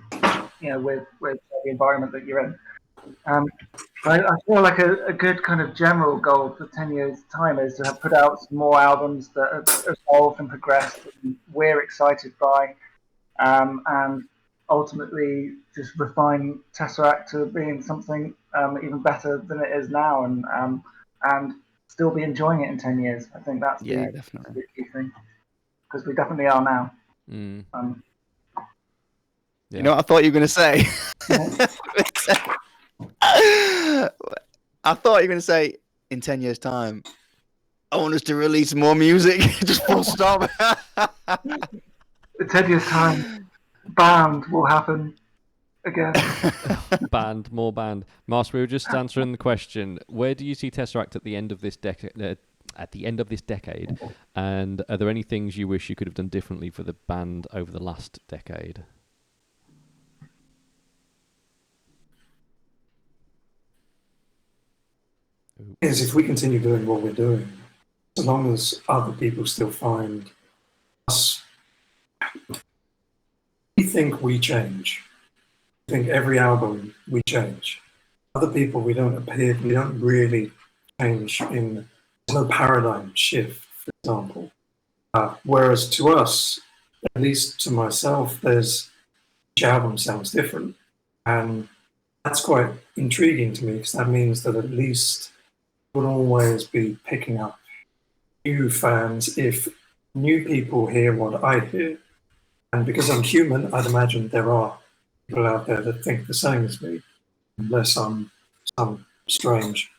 with the environment that you're in. I feel like a good kind of general goal for 10 years' time is to have put out some more albums that have evolved and progressed and we're excited by, and ultimately just refine Tesseract to being something even better than it is now, and still be enjoying it in 10 years. I think that's definitely the key thing, because we definitely are now. You know what I thought you were going to say? I thought you were going to say, in 10 years' time, I want us to release more music. Just full stop. In 10 years' time, band will happen again. More band. Mars, we were just answering the question: where do you see Tesseract at the end of this decade? And are there any things you wish you could have done differently for the band over the last decade? Is if we continue doing what we're doing, as long as other people still find us, we think we change. I think every album we change. Other people we don't really change there's no paradigm shift, for example. Whereas to us, at least to myself, each album sounds different. And that's quite intriguing to me, because that means that at least will always be picking up new fans if new people hear what I hear. And because I'm human, I'd imagine there are people out there that think the same as me, unless I'm some strange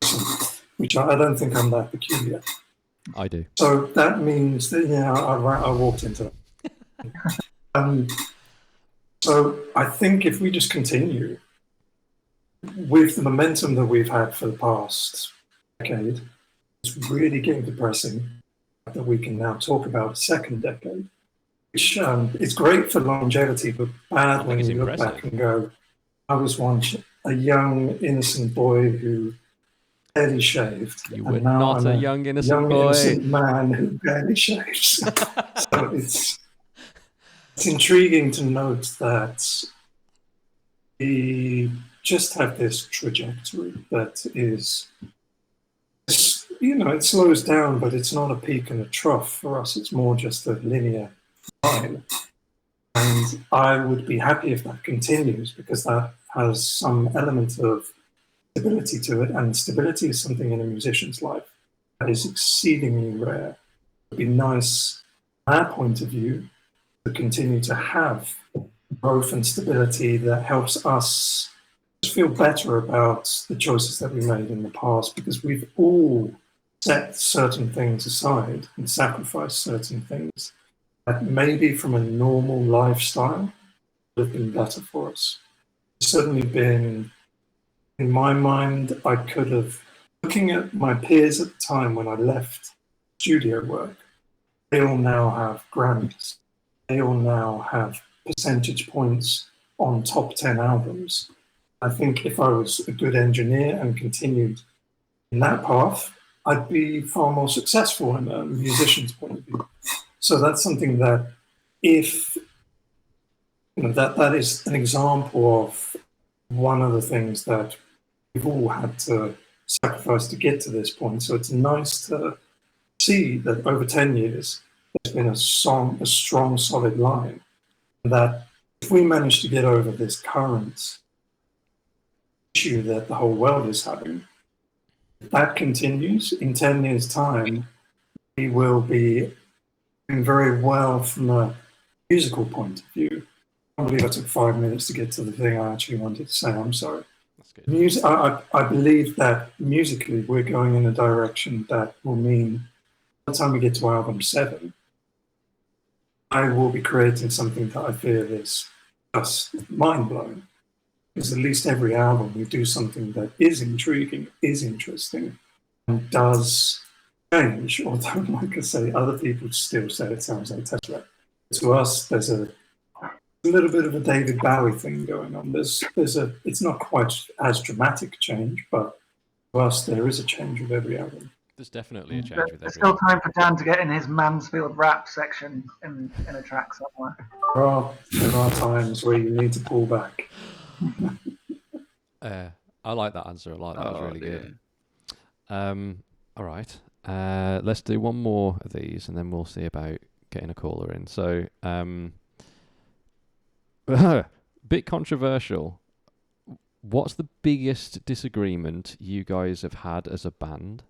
person, which I don't think I'm that peculiar. I do. So that means that, I walked into it. So I think if we just continue with the momentum that we've had for the past decade, it's really getting depressing that we can now talk about a second decade, which is great for longevity, but bad when you look back and go, I was once a young, innocent boy who barely shaved. You were not a young, innocent boy. Innocent man who barely shaves. So it's intriguing to note that we just have this trajectory that is, it slows down, but it's not a peak and a trough for us. It's more just a linear line. And I would be happy if that continues, because that has some element of stability to it. And stability is something in a musician's life that is exceedingly rare. It would be nice, from our point of view, to continue to have growth and stability that helps us feel better about the choices that we made in the past, because we've all set certain things aside and sacrificed certain things that maybe from a normal lifestyle would have been better for us. It's certainly been, in my mind, I could have, looking at my peers at the time when I left studio work, they all now have Grammys. They all now have percentage points on top 10 albums. I think if I was a good engineer and continued in that path, I'd be far more successful in a musician's point of view. So that's something that if, that is an example of one of the things that we've all had to sacrifice to get to this point. So it's nice to see that over 10 years, there's been a strong, solid line. That if we manage to get over this current issue that the whole world is having, if that continues, in 10 years' time, we will be doing very well from a musical point of view. I believe I took 5 minutes to get to the thing I actually wanted to say. I'm sorry. That's good. I believe that musically we're going in a direction that will mean by the time we get to album 7, I will be creating something that I feel is just mind-blowing. Because at least every album we do something that is intriguing, is interesting, and does change. Although, like I say, other people still say it sounds like Tesseract. To us, there's a little bit of a David Bowie thing going on. It's not quite as dramatic a change, but to us, there is a change with every album. There's definitely a change with There's every still time for Dan to get in his Mansfield rap section in a track somewhere. There are times where you need to pull back. I like that answer a lot. That was really dear. good. All right. Let's do one more of these, and then we'll see about getting a caller in. So, bit controversial. What's the biggest disagreement you guys have had as a band?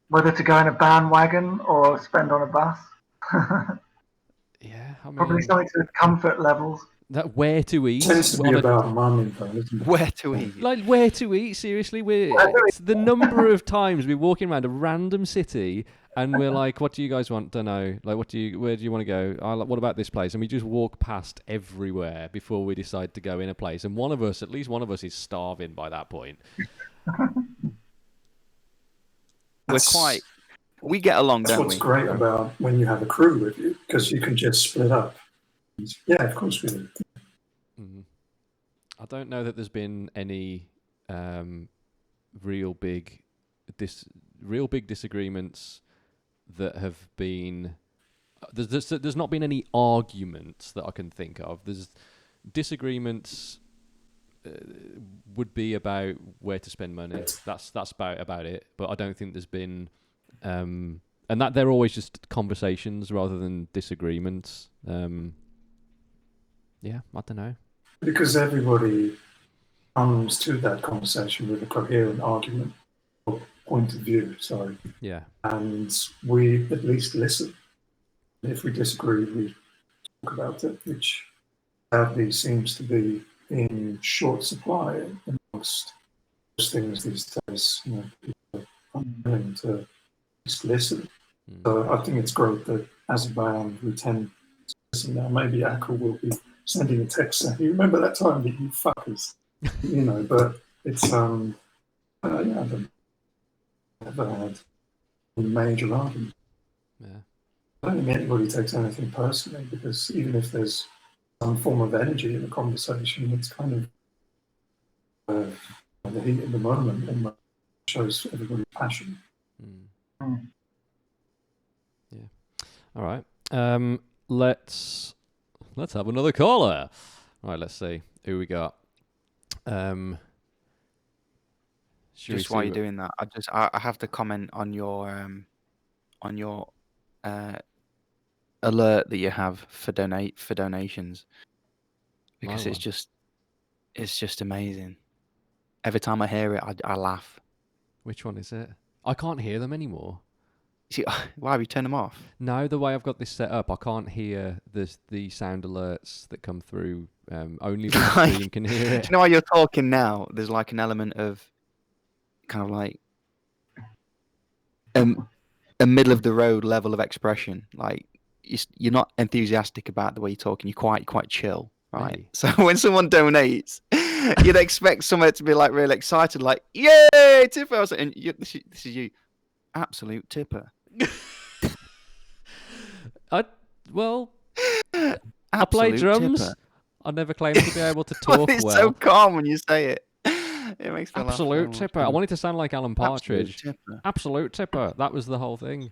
Whether to go in a bandwagon or spend on a bus. Yeah, I mean, Probably something to comfort levels. that where to eat. It tends to be about money, though, isn't it? Where to eat? Like where to eat? Seriously, it's the number of times we're walking around a random city and we're like, "What do you guys want? Don't know. Like, where do you want to go? What about this place?" And we just walk past everywhere before we decide to go in a place. And at least one of us, is starving by that point. We get along, That's don't what's we? great about when you have a crew with you, because you can just split up. Yeah, of course we do. Mm-hmm. I don't know that there's been any real big disagreements that have been. There's not been any arguments that I can think of. There's disagreements would be about where to spend money. That's about it. But I don't think there's been, and that they're always just conversations rather than disagreements. Yeah, I don't know. Because everybody comes to that conversation with a coherent argument or point of view, sorry. Yeah. And we at least listen. If we disagree, we talk about it, which sadly seems to be in short supply amongst those things these days. People are unwilling to just listen. So I think it's great that as a band we tend to listen now. Maybe Ackle will be sending a text saying, "You remember that time that you fuckers?" But it's yeah, I've never had a major argument. Yeah. I don't think anybody takes anything personally, because even if there's some form of energy in the conversation, it's kind of the heat of the moment and shows everybody's passion. Yeah. All right. Let's have another caller. All right. Let's see who we got. Just while you're doing that, I have to comment on your alert that you have for donations, because it's just amazing. Every time I hear it, I laugh. Which one is it? I can't hear them anymore. See, why have you turned them off? No, the way I've got this set up, I can't hear the sound alerts that come through. Only the stream can hear it. Do you know why you're talking now? There's like an element of kind of like a middle of the road level of expression. Like you're not enthusiastic about the way you're talking. You're quite chill, right? Really? So when someone donates, you'd expect someone to be like really excited, like "Yay, Tipper!" And this is you, absolute tipper. I play drums. Tipper. I never claimed to be able to talk It's well. so calm when you say it. It makes me laugh. Absolute tipper. I wanted to sound like Alan Partridge. Absolute tipper. Absolute tipper. That was the whole thing.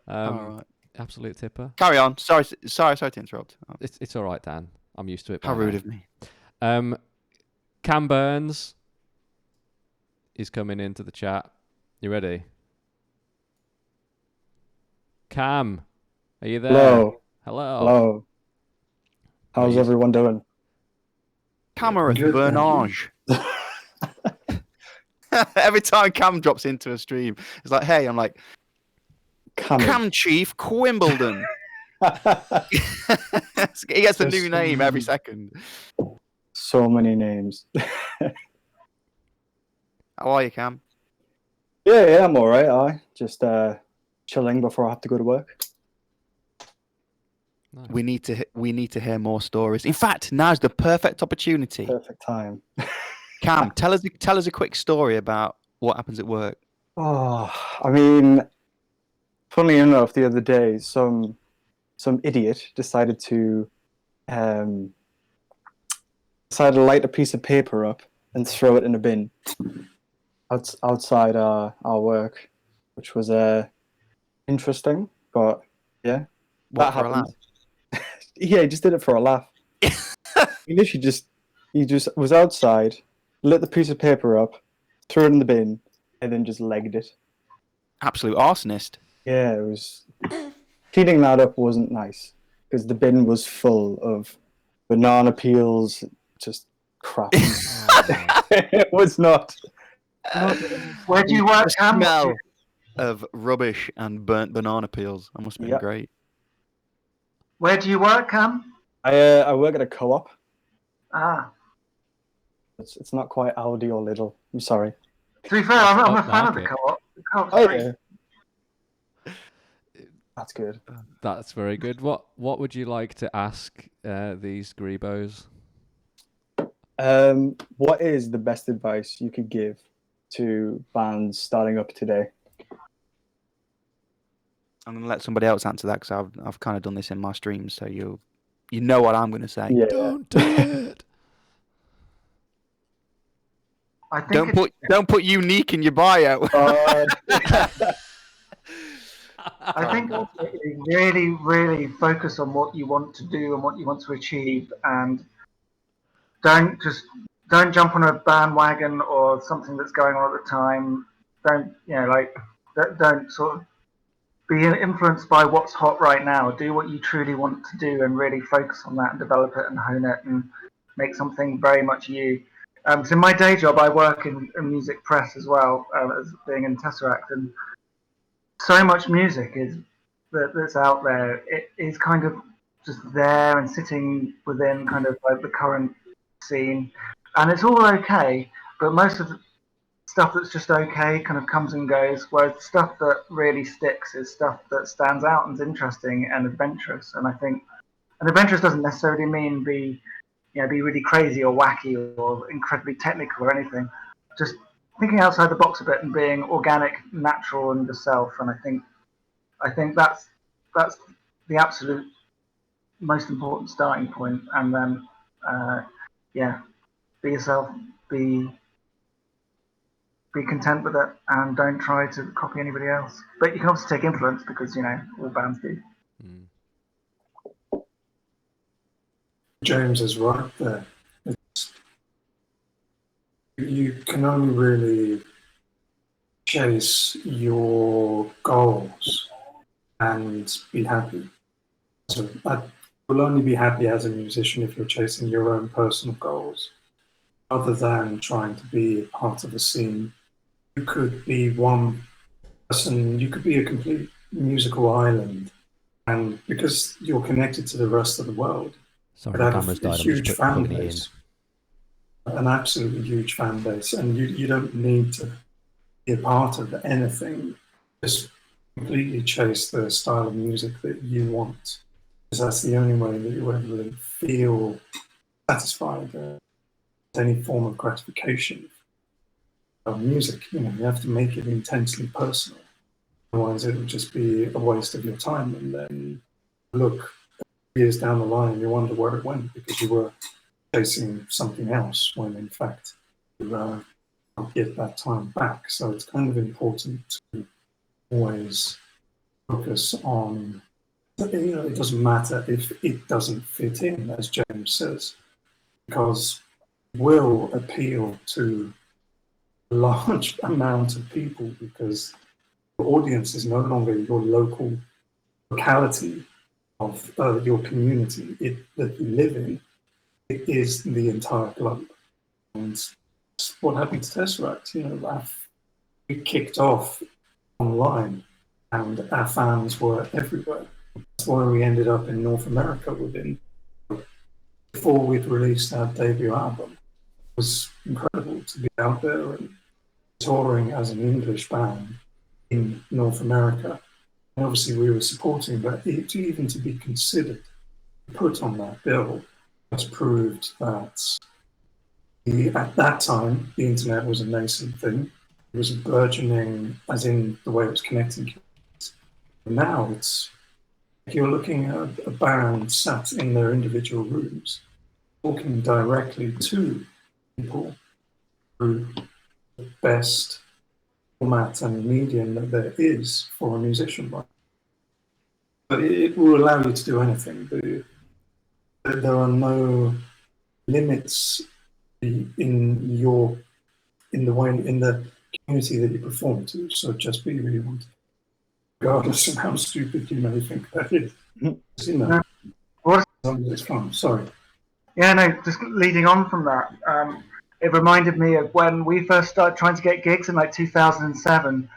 All right. Absolute tipper. Carry on. Sorry to interrupt. It's all right, Dan. I'm used to it. How rude of me. Cam Burns is coming into the chat. You ready? Cam, are you there? Hello. Hello. How's everyone doing? Cameron Bernage. Every time Cam drops into a stream, it's like, "Hey," I'm like, "Cam Chief Quimbledon." He gets a new name every second. So many names. How are you, Cam? Yeah, I'm all right. Just chilling before I have to go to work. Nice. We need to hear more stories. In fact, now's the perfect opportunity. Perfect time. Cam, tell us a quick story about what happens at work. Oh, I mean, funnily enough, the other day, some idiot decided to light a piece of paper up and throw it in a bin outside our work, which was interesting. But yeah, What, that for a happened. laugh? Yeah, he just did it for a laugh. He literally just was outside, lit the piece of paper up, threw it in the bin, and then just legged it. Absolute arsonist. Yeah, it was. Cleaning that up wasn't nice because the bin was full of banana peels, just crap. It was not. Where do you work, The Cam? smell of rubbish and burnt banana peels. That must have been Yep. great. Where do you work, Cam? I work at a co-op. Ah. It's not quite Aldi or Lidl. I'm sorry. To be fair, I'm a Upmarket. fan of the co-op. The co-op's Oh great. yeah, that's good. That's very good. What would you like to ask these Grebos? What is the best advice you could give to bands starting up today? I'm gonna let somebody else answer that because I've kind of done this in my streams, so you know what I'm gonna say. Yeah. Don't do it. I think Don't put unique in your bio. I think also you really, really focus on what you want to do and what you want to achieve, and don't jump on a bandwagon or something that's going on at the time. Don't sort of be influenced by what's hot right now. Do what you truly want to do and really focus on that and develop it and hone it and make something very much you. So in my day job, I work in music press as well, as being in Tesseract, and so much music that's out there. It is kind of just there and sitting within kind of like the current scene, and it's all okay. But most of the stuff that's just okay kind of comes and goes. Whereas the stuff that really sticks is stuff that stands out and is interesting and adventurous. And I think, and adventurous doesn't necessarily mean be really crazy or wacky or incredibly technical or anything. Just thinking outside the box a bit and being organic, natural, and yourself. And I think that's the absolute most important starting point. And then, be yourself, be content with it, and don't try to copy anybody else. But you can also take influence because all bands do. James is right there. You can only really chase your goals and be happy. So I will only be happy as a musician if you're chasing your own personal goals, other than trying to be a part of a scene. You could be one person, you could be a complete musical island, and because you're connected to the rest of the world, Sorry, you the have camera's a died. I'm huge just fan plugging it in. base, an absolutely huge fan base, and you don't need to be a part of anything. Just completely chase the style of music that you want, because that's the only way that you ever really feel satisfied. Any form of gratification of music, you have to make it intensely personal. Otherwise, it would just be a waste of your time. And then, look, years down the line, you wonder where it went because you were chasing something else when, in fact, you can't get that time back. So it's kind of important to always focus on. It doesn't matter if it doesn't fit in, as James says, because it will appeal to a large amount of people because the audience is no longer your locality of your community that you live in. It is the entire globe. And that's what happened to Tesseract. We kicked off online and our fans were everywhere. That's why we ended up in North America before we'd released our debut album. It was incredible to be out there and touring as an English band in North America. And obviously we were supporting, but even to be considered put on that bill has proved that at that time the internet was a nascent thing. It was a burgeoning, as in the way it was connecting kids. Now it's you're looking at a band sat in their individual rooms, talking directly to people through the best format and medium that there is for a musician. But it will allow you to do anything. There are no limits in the community that you perform to. So just be who you want, regardless of how stupid you may think that is. You know, it's fun. Sorry. Yeah, no, just leading on from that, it reminded me of when we first started trying to get gigs in like 2007,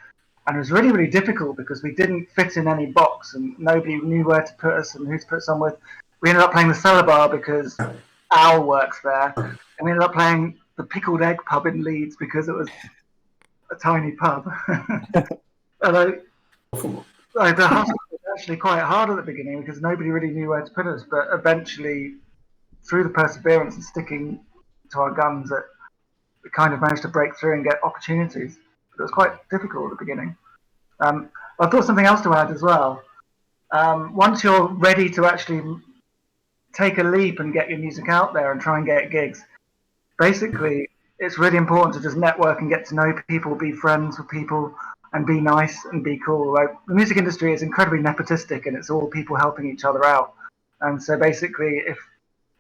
and it was really, really difficult because we didn't fit in any box and nobody knew where to put us and who to put us on with. We ended up playing the Cellar Bar because Al works there, and we ended up playing the Pickled Egg pub in Leeds because it was a tiny pub. And the hustle was actually quite hard at the beginning because nobody really knew where to put us, but eventually, through the perseverance and sticking to our guns, we kind of managed to break through and get opportunities. But it was quite difficult at the beginning. I thought something else to add as well. Once you're ready to actually take a leap and get your music out there and try and get gigs, basically it's really important to just network and get to know people, be friends with people, and be nice and be cool. Like, the music industry is incredibly nepotistic and it's all people helping each other out. And so basically, if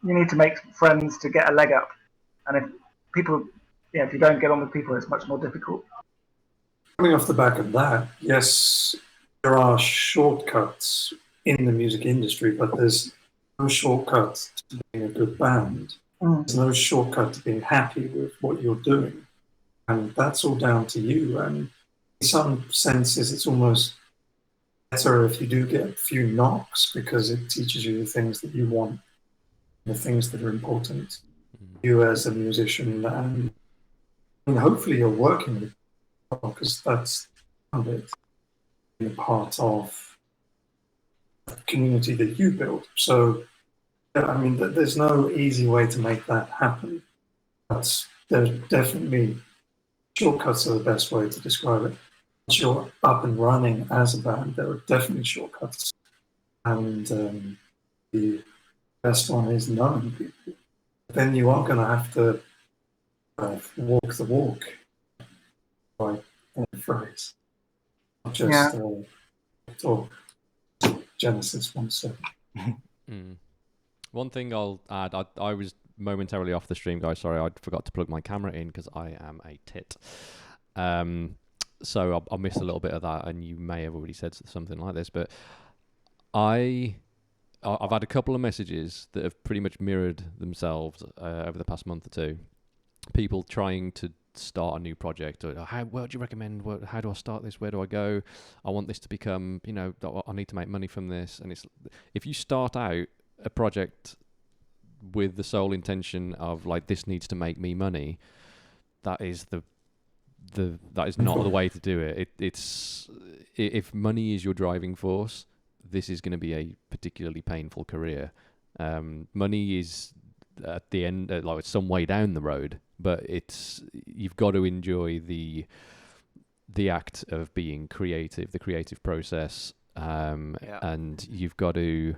you need to make friends to get a leg up, and if you don't get on with people, it's much more difficult. Coming off the back of that, yes, there are shortcuts in the music industry, but there's no shortcut to being a good band. There's no shortcut to being happy with what you're doing. And that's all down to you. And in some senses, it's almost better if you do get a few knocks because it teaches you the things that you want, the things that are important to you as a musician. And hopefully you're working with people because that's kind of being part of the community that you build. So, I mean, there's no easy way to make that happen. There's definitely shortcuts are the best way to describe it. Once you're up and running as a band, there are definitely shortcuts. And the best one is knowing people. Then you are going to have to walk the walk, by a phrase. Not just talk. Genesis 1:7. One thing I'll add, I was momentarily off the stream, guys. Sorry, I forgot to plug my camera in because I am a tit. So I missed a little bit of that, and you may have already said something like this, but I've had a couple of messages that have pretty much mirrored themselves over the past month or two. People trying to start a new project, or what do you recommend? How do I start this? Where do I go? I want this to become, I need to make money from this. And it's, if you start out a project with the sole intention of like, this needs to make me money, that is that is not the way to do it. It's if money is your driving force, this is going to be a particularly painful career. Money is at the end, like it's some way down the road, but you've got to enjoy the act of being creative, the creative process, and you've got to.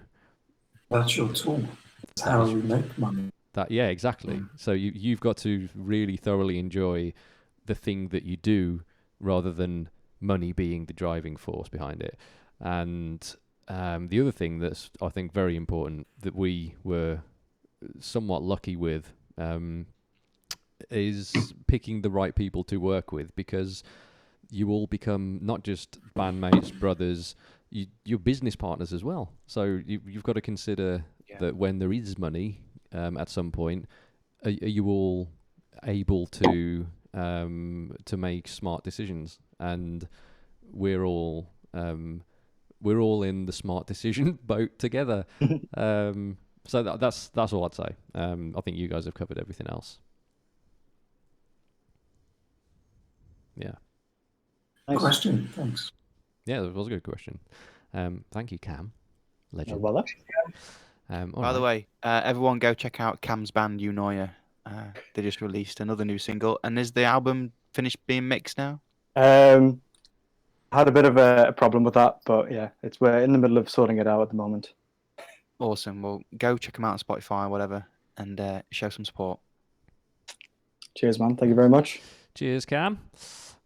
That's your tool. That's how you make money. Exactly. So you've got to really thoroughly enjoy the thing that you do, rather than money being the driving force behind it. And the other thing that's, I think, very important that we were somewhat lucky with is picking the right people to work with, because you all become not just bandmates, brothers, you're business partners as well. So you've got to consider that when there is money at some point, are you all able to make smart decisions? And we're all in the smart decision boat together. So that's all I'd say. I think you guys have covered everything else. Yeah. Nice question. Thanks. Yeah, that was a good question. Thank you, Cam. Legend. Well, By the way, everyone go check out Cam's band Unoya. They just released another new single. And is the album finished being mixed now? Had a bit of a problem with that, but yeah, we're in the middle of sorting it out at the moment. Awesome. Well, go check them out on Spotify or whatever, and show some support. Cheers, man. Thank you very much. Cheers, Cam.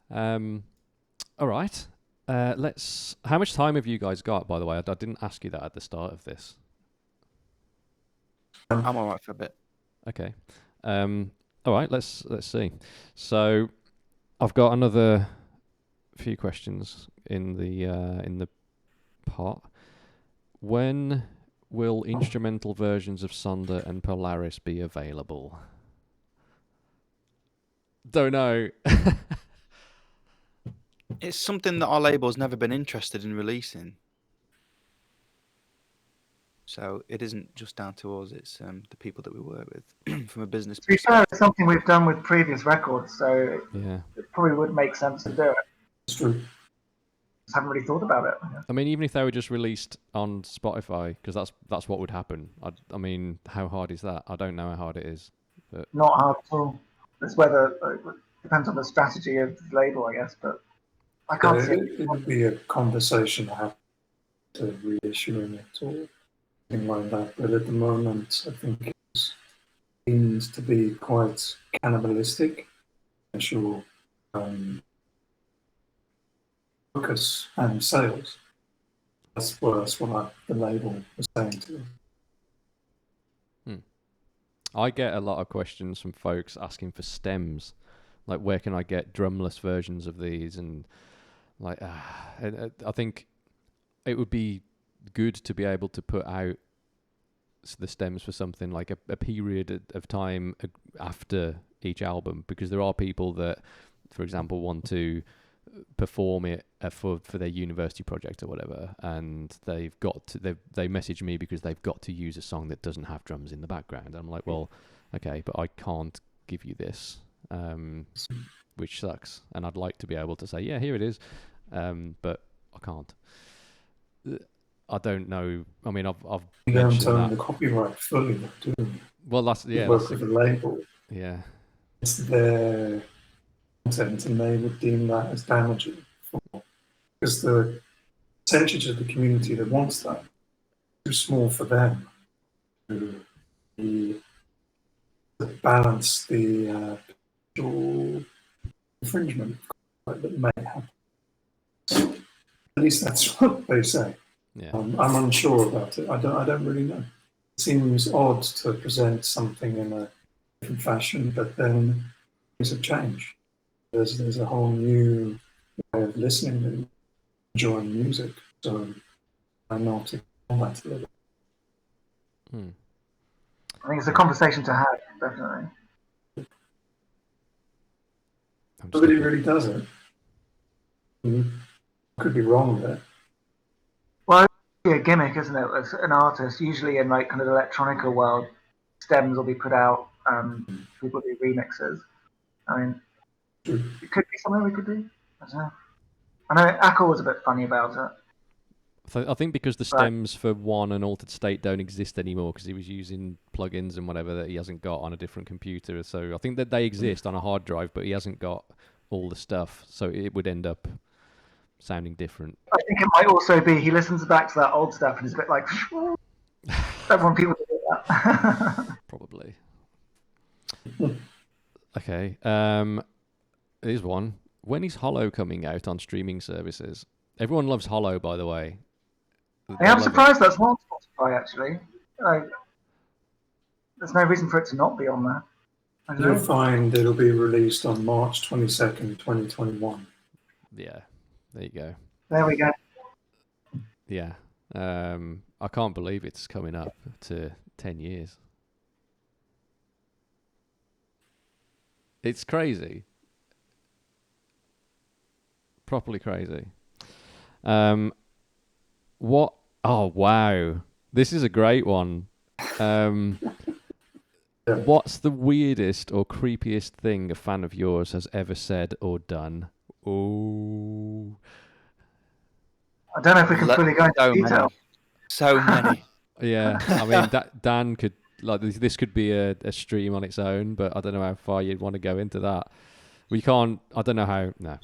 All right. How much time have you guys got, by the way? I didn't ask you that at the start of this. I'm all right for a bit. Okay. All right. Let's see. So, I've got another few questions in the pot. When will instrumental versions of Sonder and Polaris be available? Don't know. It's something that our label's never been interested in releasing. So it isn't just down to us, it's the people that we work with from a business To be perspective. fair, it's something we've done with previous records, so Yeah. it probably would make sense to do it. It's true. Just haven't really thought about it. I mean, even if they were just released on Spotify, because that's what would happen. I mean, how hard is that? I don't know how hard it is. But Not hard at all. It's whether it depends on the strategy of the label, I guess. But I can't see it. It would be a conversation to have to reissuing it or something like that. But at the moment, I think it seems to be quite cannibalistic. Actual focus and sales. That's what the label was saying to them. I get a lot of questions from folks asking for stems, like where can I get drumless versions of these, and like I think it would be good to be able to put out the stems for something like a period of time after each album, because there are people that, for example, want to perform it for their university project or whatever, and they message me because they've got to use a song that doesn't have drums in the background. I'm like, well, okay, but I can't give you this, which sucks, and I'd like to be able to say, yeah, here it is, but I can't. I don't know. I mean, I've You don't mentioned own that. the copyright fully, do you? Well, that's You yeah, work that's with the label. yeah. It's their content, and they would deem that as damaging because the percentage of the community that wants that is too small for them to balance the potential infringement that may happen. At least that's what they say. Yeah. I'm unsure about it. I don't really know. It seems odd to present something in a different fashion, but then things have changed. There's a whole new way of listening and enjoying music. So I'm not on that a little. I think it's a conversation to have, definitely. Nobody really does it. Could be wrong there. Well, it's a gimmick, isn't it? As an artist, usually in like kind of the electronica world, stems will be put out. People do remixes. I mean, it could be something we could do. I don't know. I know Ackle was a bit funny about it. I think because the stems for One and Altered State don't exist anymore because he was using plugins and whatever that he hasn't got on a different computer. So I think that they exist on a hard drive, but he hasn't got all the stuff. So it would end up sounding different. I think it might also be he listens back to that old stuff and is a bit like, don't want people to do that. Probably. Okay. Here's one. When is Hollow coming out on streaming services? Everyone loves Hollow, by the way. I am surprised that's not on Spotify, actually. There's no reason for it to not be on there. I don't You'll know. find it'll be released on March 22nd, 2021. Yeah, there you go. There we go. Yeah. I can't believe it's coming up to 10 years. It's crazy. Properly crazy. What? Oh, wow. This is a great one. What's the weirdest or creepiest thing a fan of yours has ever said or done? Oh. I don't know if we can fully go into detail. So many. Yeah, I mean Dan could this could be a stream on its own, but I don't know how far you'd want to go into that. We can't. I don't know how. No.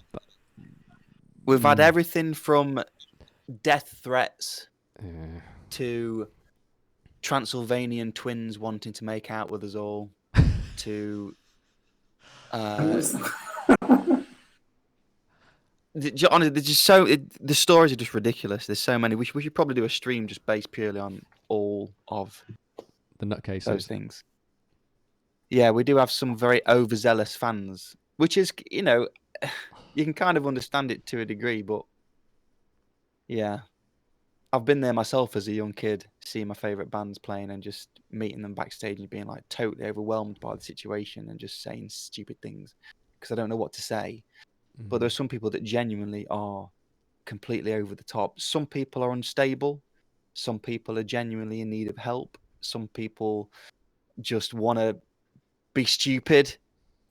We've had everything from death threats Yeah. to Transylvanian twins wanting to make out with us all to honestly, there's just the stories are just ridiculous. There's so many. We should probably do a stream just based purely on all of The nutcases. those things. Yeah, we do have some very overzealous fans, which is, you can kind of understand it to a degree, but yeah. I've been there myself as a young kid, seeing my favourite bands playing and just meeting them backstage and being like totally overwhelmed by the situation and just saying stupid things because I don't know what to say. But there are some people that genuinely are completely over the top. Some people are unstable. Some people are genuinely in need of help. Some people just want to be stupid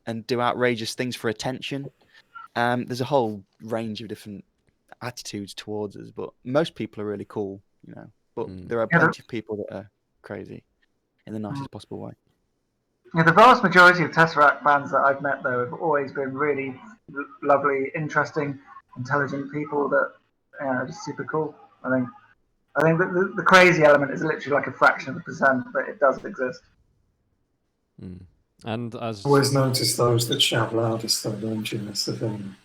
and do outrageous things for attention. There's a whole range of different attitudes towards us, but most people are really cool, But there are plenty of people that are crazy in the nicest possible way. Yeah, the vast majority of Tesseract fans that I've met, though, have always been really lovely, interesting, intelligent people that are just super cool. I think that the crazy element is literally like a fraction of a percent, but it does exist. And as always notice those that shout loudest, though, don't you? That's the thing.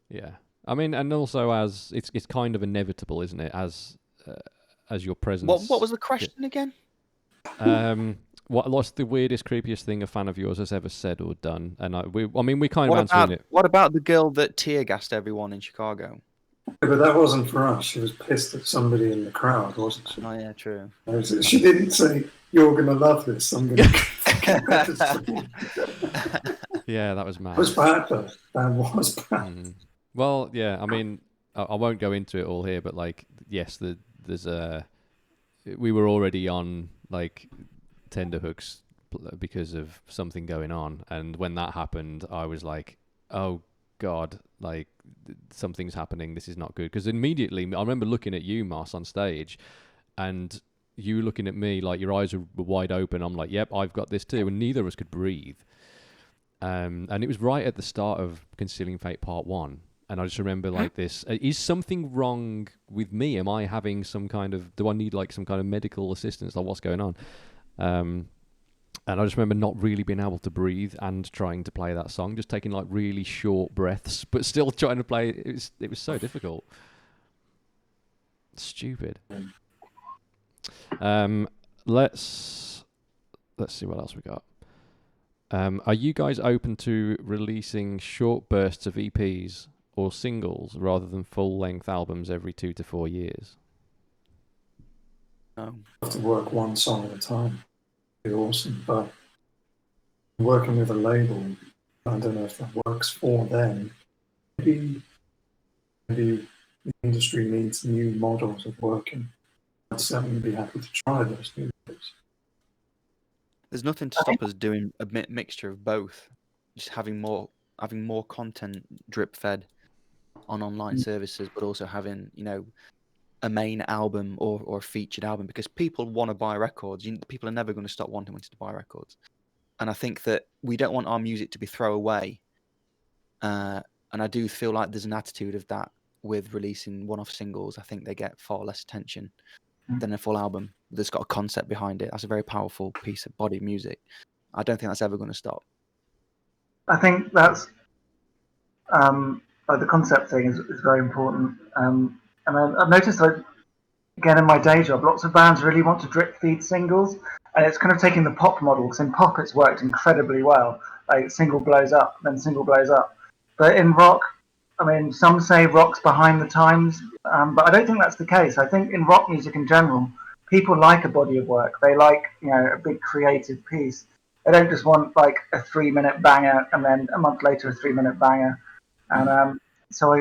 Yeah. I mean, and also as it's kind of inevitable, isn't it? As your presence. What was the question again? What's the weirdest, creepiest thing a fan of yours has ever said or done? And we kind of answering it. What about the girl that tear gassed everyone in Chicago? Yeah, but that wasn't for us. She was pissed at somebody in the crowd, wasn't she? Oh yeah, true. She didn't say, "You're gonna love this." I'm gonna. Yeah, that was mad. It was bad, though. That was bad. Well, yeah. I mean, I won't go into it all here, but yes, there's we were already on tenterhooks because of something going on, and when that happened, I was like, "Oh God, something's happening. This is not good." Because immediately, I remember looking at you, Moss, on stage, and you looking at me like your eyes were wide open. I'm like, "Yep, I've got this too," and neither of us could breathe. And it was right at the start of Concealing Fate Part 1. And I just remember this, is something wrong with me? Am I having do I need some kind of medical assistance? What's going on? And I just remember not really being able to breathe and trying to play that song, just taking really short breaths, but still trying to play. It was so difficult. Stupid. Let's see what else we got. Are you guys open to releasing short bursts of EPs or singles rather than full-length albums every 2 to 4 years? You have to work one song at a time. It'd be awesome, but working with a label, I don't know if that works for them. Maybe the industry needs new models of working. I'd certainly be happy to try those new models. There's nothing to stop us doing a mixture of both. Just having more content drip fed on online services, but also having a main album or a featured album, because people want to buy records. People are never going to stop wanting to buy records, and I think that we don't want our music to be throwaway. And I do feel like there's an attitude of that with releasing one-off singles. I think they get far less attention than a full album that's got a concept behind it. That's a very powerful piece of body music. I don't think that's ever going to stop. I think that's the concept thing is very important. And I've noticed, again, in my day job, lots of bands really want to drip feed singles, and it's kind of taking the pop model, because in pop it's worked incredibly well. Single blows up, then single blows up. But in rock, some say rock's behind the times, but I don't think that's the case. I think in rock music in general, people like a body of work. They like, a big creative piece. They don't just want a 3-minute banger and then a month later a 3-minute banger. And so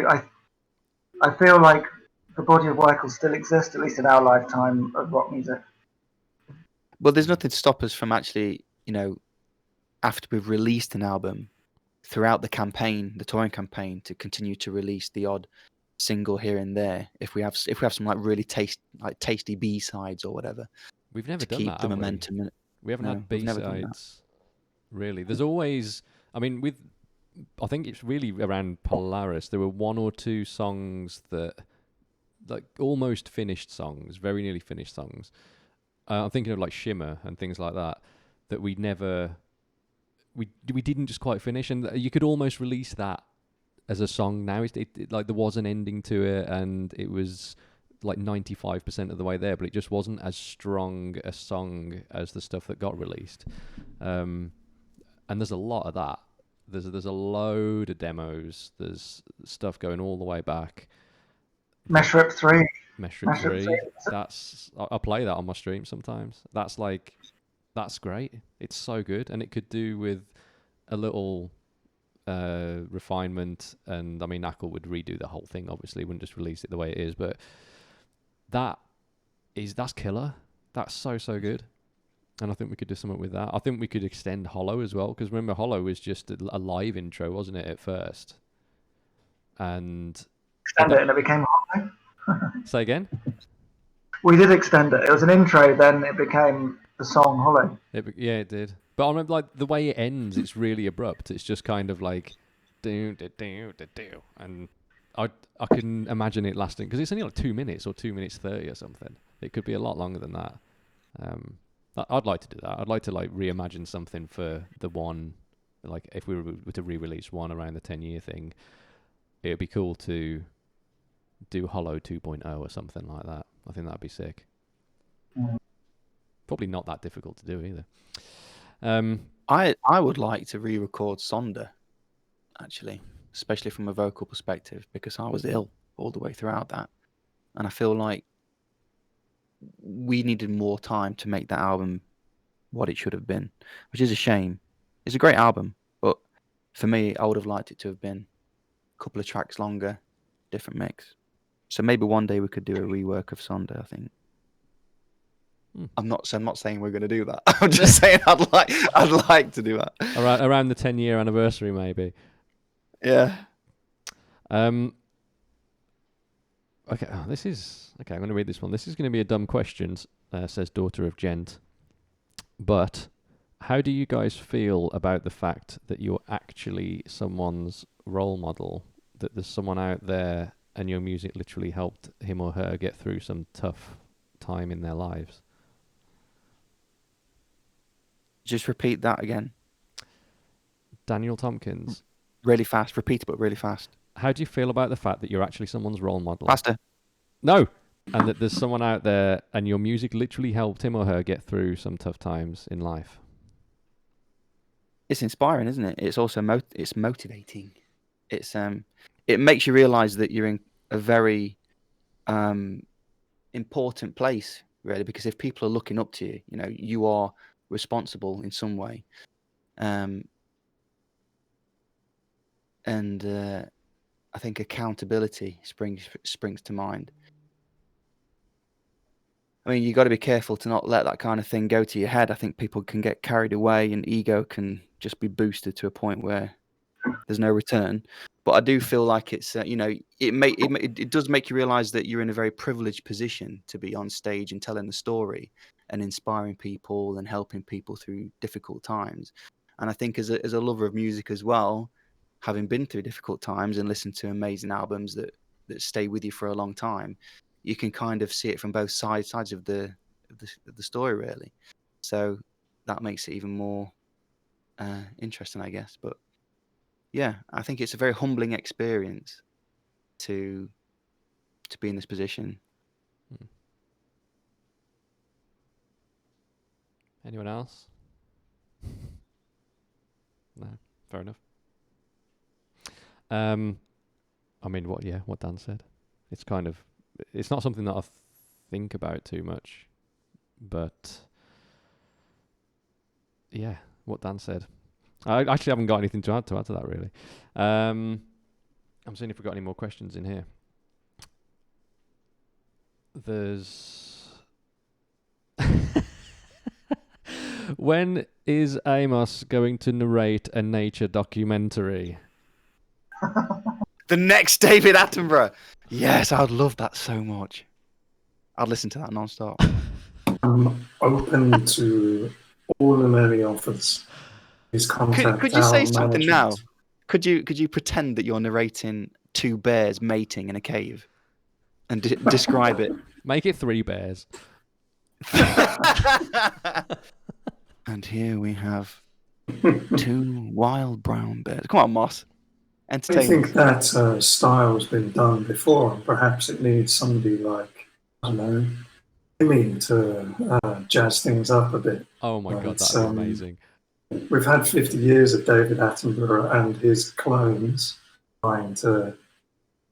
I feel like the body of work will still exist, at least in our lifetime of rock music. Well, there's nothing to stop us from actually, after we've released an album, throughout the campaign, the touring campaign, to continue to release the odd single here and there. If we have some like really tasty B-sides or whatever, We've never to done keep that, the have we? momentum. We haven't No, had we've never done that. B-sides, really. There's always, I mean, I think it's really around Polaris. There were one or two songs that, like, almost finished songs, very nearly finished songs. I'm thinking of like Shimmer and things like that we didn't just quite finish, and you could almost release that as a song now. It like there was an ending to it, and it was like 95% of the way there, but it just wasn't as strong a song as the stuff that got released. And there's a lot of that. There's a load of demos. There's stuff going all the way back. Meshrip 3. Meshrip 3. I play that on my stream sometimes. That's great. It's so good, and it could do with a little refinement. And I mean, Knuckle would redo the whole thing. Obviously, wouldn't just release it the way it is. But that's killer. That's so good. And I think we could do something with that. I think we could extend Hollow as well, because remember, Hollow was just a live intro, wasn't it, at first? And Extend it and it became Hollow. Say again? We did extend it. It was an intro, then it became the song Hollow. Yeah, it did. But I remember, like, the way it ends, it's really abrupt. It's just kind of like, do, and I can imagine it lasting, because it's only like 2 minutes or 2 minutes 30 or something. It could be a lot longer than that. I'd like to do that. I'd like to like reimagine something for the one, like if we were to re-release one around the 10-year thing, it'd be cool to do Hollow 2.0 or something like that. I think that'd be sick. Probably not that difficult to do either. I would like to re-record Sonder, actually, especially from a vocal perspective, because I was ill all the way throughout that, and I feel like we needed more time to make that album what it should have been, which is a shame. It's a great album, but for me, I would have liked it to have been a couple of tracks longer, different mix. So maybe one day we could do a rework of Sonder, I think. I'm not saying we're going to do that. I'm just saying I'd like to do that. Around the 10-year anniversary, maybe. Yeah. Okay, I'm going to read this one. This is going to be a dumb question, says Daughter of Gent. But how do you guys feel about the fact that you're actually someone's role model, that there's someone out there and your music literally helped him or her get through some tough time in their lives? Just repeat that again. Daniel Tompkins. Really fast. Repeat it, but really fast. How do you feel about the fact that you're actually someone's role model? Faster. No. And that there's someone out there and your music literally helped him or her get through some tough times in life? It's inspiring, isn't it? It's also it's motivating. It's it makes you realize that you're in a very important place, really, because if people are looking up to you, you know, you are responsible in some way. And I think accountability springs to mind. I mean, you got to be careful to not let that kind of thing go to your head. I think people can get carried away, and ego can just be boosted to a point where there's no return. But I do feel like it's it does make you realize that you're in a very privileged position to be on stage and telling the story and inspiring people and helping people through difficult times. And I think as a lover of music as well, having been through difficult times and listened to amazing albums that stay with you for a long time, you can kind of see it from both sides of the story, really. So that makes it even more interesting, I guess. But yeah, I think it's a very humbling experience to be in this position. Anyone else? No, fair enough. I mean, what Dan said. It's not something that I think about too much, but yeah, what Dan said. I actually haven't got anything to add to that, really. I'm seeing if we've got any more questions in here. There's... When is Amos going to narrate a nature documentary? The next David Attenborough. Yes, I would love that so much. I'd listen to that non-stop. I'm open to all and any offers. Please contact Could you say our something management. now? Could you pretend that you're narrating two bears mating in a cave and describe it? Make it 3 bears. And here we have 2 wild brown bears. Come on, Moss. I Entertain think us. that style has been done before, and perhaps it needs somebody like, I don't know, Timmy to jazz things up a bit. Oh my god, It's, that'd be amazing. We've had 50 years of David Attenborough and his clones trying to, for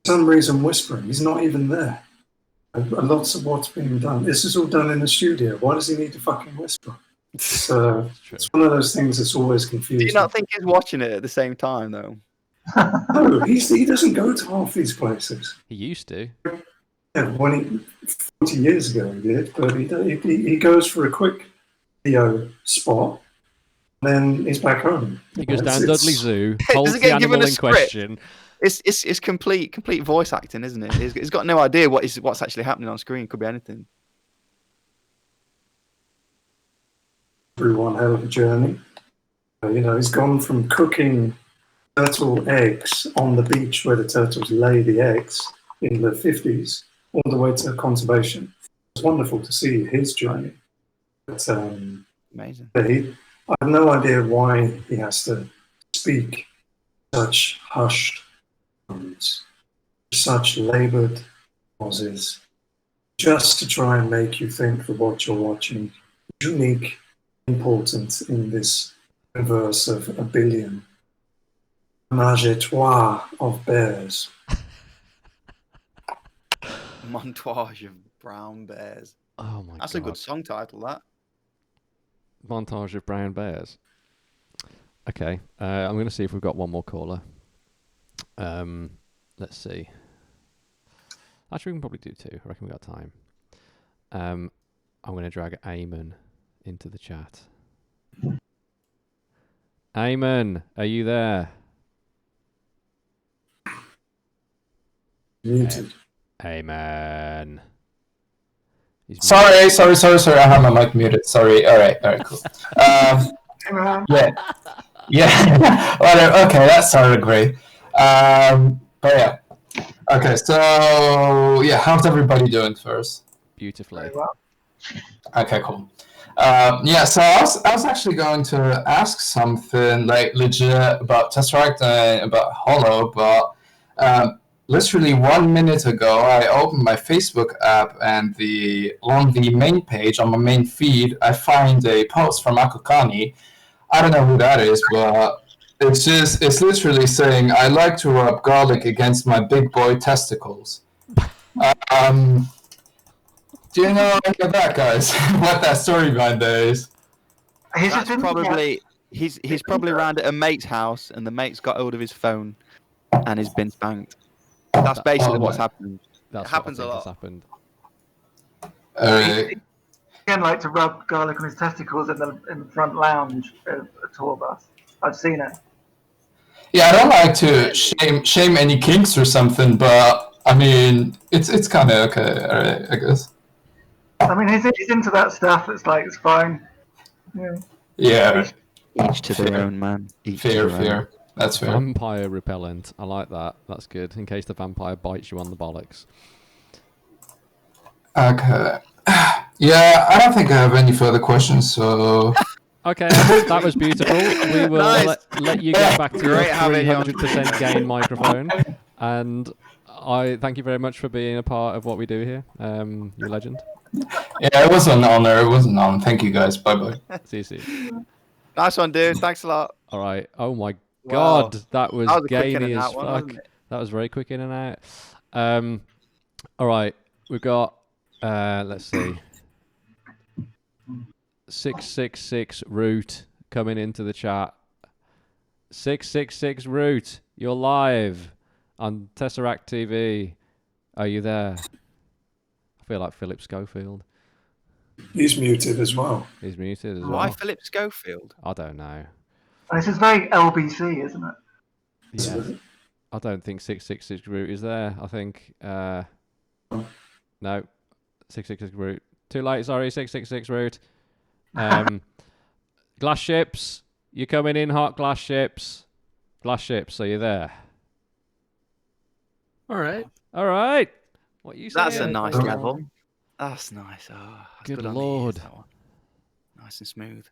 some reason, whispering. He's not even there. Lots of what's being done. This is all done in the studio. Why does he need to fucking whisper? It's True. one of those things that's always Do confusing. you not think he's watching it at the same time, though? No, he doesn't go to half these places. He used to. Yeah, 40 years ago he did, but he goes for a quick video spot, then he's back home. He goes down It's- Dudley Zoo, holds Doesn't the get given animal a in script. question. It's complete voice acting, isn't it? He's got no idea what's actually happening on screen. Could be anything. Through one hell of a journey. He's gone from cooking turtle eggs on the beach where the turtles lay the eggs in the 50s, all the way to conservation. It's wonderful to see his journey. But Amazing. I have no idea why he has to speak such hushed tones, such laboured pauses, just to try and make you think that what you're watching is unique, important in this universe of a billion. Menage a trois of bears. Montage of brown bears. Oh my god. That's a good song title, that. Montage of brown bears. Okay, I'm going to see if we've got one more caller. Let's see. Actually, we can probably do 2. I reckon we got time. I'm going to drag Eamon into the chat. Eamon, are you there? Muted. Eamon. Sorry. I have my mic muted. Sorry. All right, cool. Yeah. Well, okay, that sounded great. But yeah. Okay, so yeah, how's everybody doing first? Beautifully. Very well. Okay, cool. Yeah, so I was actually going to ask something like legit about Tesseract and about Hollow, but literally 1 minute ago, I opened my Facebook app and on the main page, on my main feed, I find a post from Akokani. I don't know who that is, but it's literally saying, I like to rub garlic against my big boy testicles. Do you know any of that, guys? What that story behind there is? He's That's just in probably he's probably around at a mate's house, and the mate's got hold of his phone, and he's been spanked. That's basically what's happened. That's It happens what I a think has lot. happened. again like to rub garlic on his testicles in the front lounge of a tour bus. I've seen it. Yeah, I don't like to shame any kinks or something, but I mean, it's kind of okay, all right, I guess. I mean, he's into that stuff. It's like it's fine. Yeah. Yeah, Each to their own, man. Each to fair, their own. fair. That's fair. Vampire repellent. I like that. That's good. In case the vampire bites you on the bollocks. Okay. Yeah, I don't think I have any further questions, so... Okay, that was beautiful. We will Nice. let you get back to your Great having you on. 300% gain microphone. And I thank you very much for being a part of what we do here. You're a legend. Yeah, it was an honor. It was an honor. Thank you, guys. Bye-bye. See you soon. Nice one, dude. Thanks a lot. All right. Oh my Wow. God, that was That was a quick in gamey and as out one, fuck. wasn't it? That was very quick in and out. All right, we've got. Let's see. 666 Root coming into the chat. 666 Root, you're live on Tesseract TV. Are you there? I feel like Philip Schofield. He's muted as well. He's muted as well. Why Philip Schofield? I don't know. And this is very LBC, isn't it? Yeah. I don't think 666 route is there. I think no, 666 route. Too late. Sorry, 666 route. Glass ships. You're coming in hot. Glass ships. Glass ships. Are you there? All right. All right. What you saying? That's a nice Yeah. level. That's nice. Oh, that's Good good on the ears, lord. that one. Nice and smooth.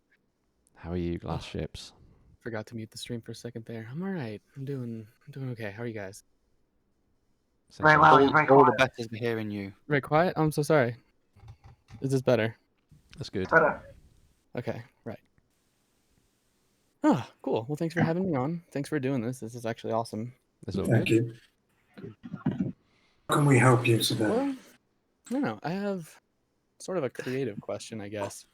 How are you, glass ships? Forgot to mute the stream for a second there. I'm all right. I'm doing okay. How are you guys? Very well. All, you're very all the quiet. better for hearing you. Very quiet. I'm so sorry. Is this better? That's good. Better. Okay. Right. Oh, cool. Well, thanks for having me on. Thanks for doing this. This is actually awesome. That's all Thank good. you. How can we help you today? Well, I don't know. I have sort of a creative question, I guess.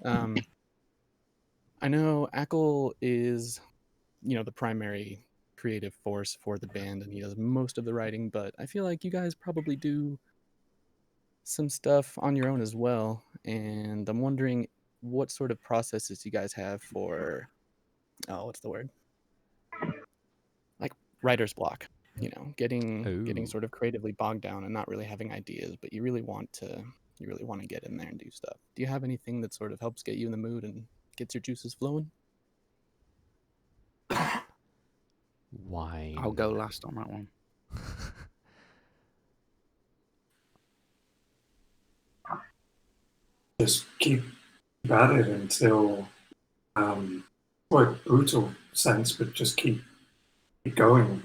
I know Ackle is, the primary creative force for the band, and he does most of the writing, but I feel like you guys probably do some stuff on your own as well, and I'm wondering what sort of processes you guys have for, what's the word? Like writer's block, getting Ooh. sort of creatively bogged down and not really having ideas, but you really want to get in there and do stuff. Do you have anything that sort of helps get you in the mood and gets your juices flowing? Wine. I'll go last on that one. Just keep at it until, quite brutal sense, but just keep going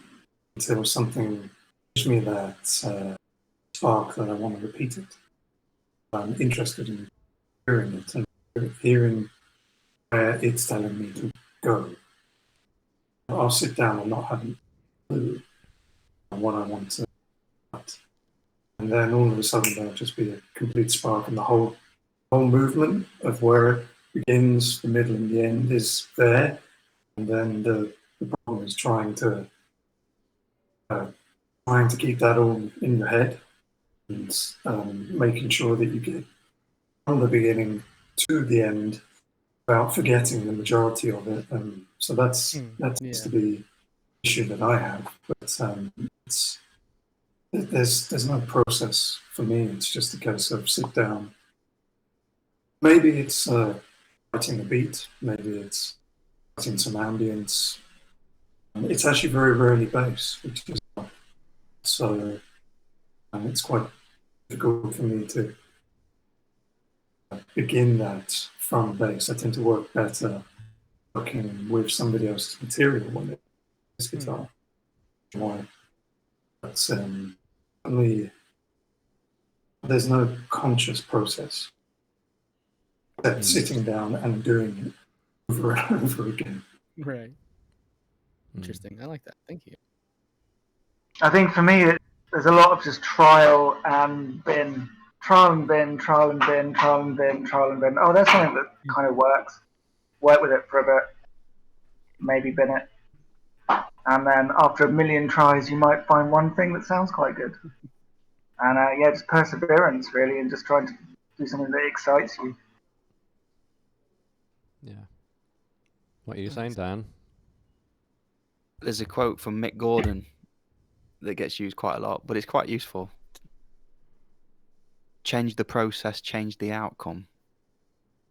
until something gives me that spark that I want to repeat it. I'm interested in hearing it and hearing where it's telling me to go. I'll sit down and not have a clue on what I want to write. And then all of a sudden there'll just be a complete spark, and the whole movement of where it begins, the middle and the end is there. And then the problem is trying to keep that all in your head and making sure that you get from the beginning to the end without forgetting the majority of it. So that seems to be the issue that I have. But there's no process for me. It's just a case of sit down. Maybe it's writing a beat. Maybe it's writing some ambience. It's actually very rarely bass, which is odd. So it's quite difficult for me to begin that from bass. I tend to work better working with somebody else's material when it's guitar. Why? But certainly there's no conscious process except sitting down and doing it over and over again. Right. Interesting. I like that. Thank you. I think for me, there's a lot of just trial and bin. Trial and bin, trial and bin, trial and bin, trial and bin. Oh, that's something that kind of works. Work with it for a bit. Maybe bin it. And then after a million tries, you might find one thing that sounds quite good. And just perseverance, really, and just trying to do something that excites you. Yeah. What are you saying, Dan? There's a quote from Mick Gordon that gets used quite a lot, but it's quite useful. Change the process, change the outcome.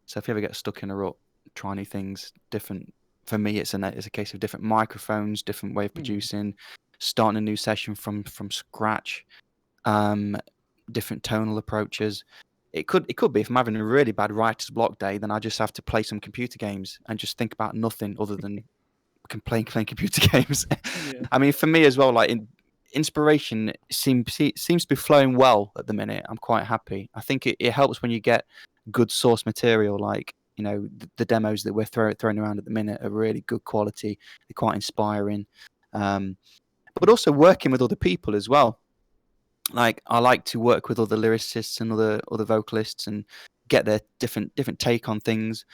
So if you ever get stuck in a rut, try new things, different. For me, it's a case of different microphones, different way of producing, starting a new session from scratch, different tonal approaches. It could be if I'm having a really bad writer's block day, then I just have to play some computer games and just think about nothing other than playing computer games. Yeah. I mean, for me as well, like inspiration seems to be flowing well at the minute. I'm quite happy. I think it helps when you get good source material, like the demos that we're throwing around at the minute are really good quality. They're quite inspiring, but also working with other people as well. Like I like to work with other lyricists and other vocalists and get their different take on things,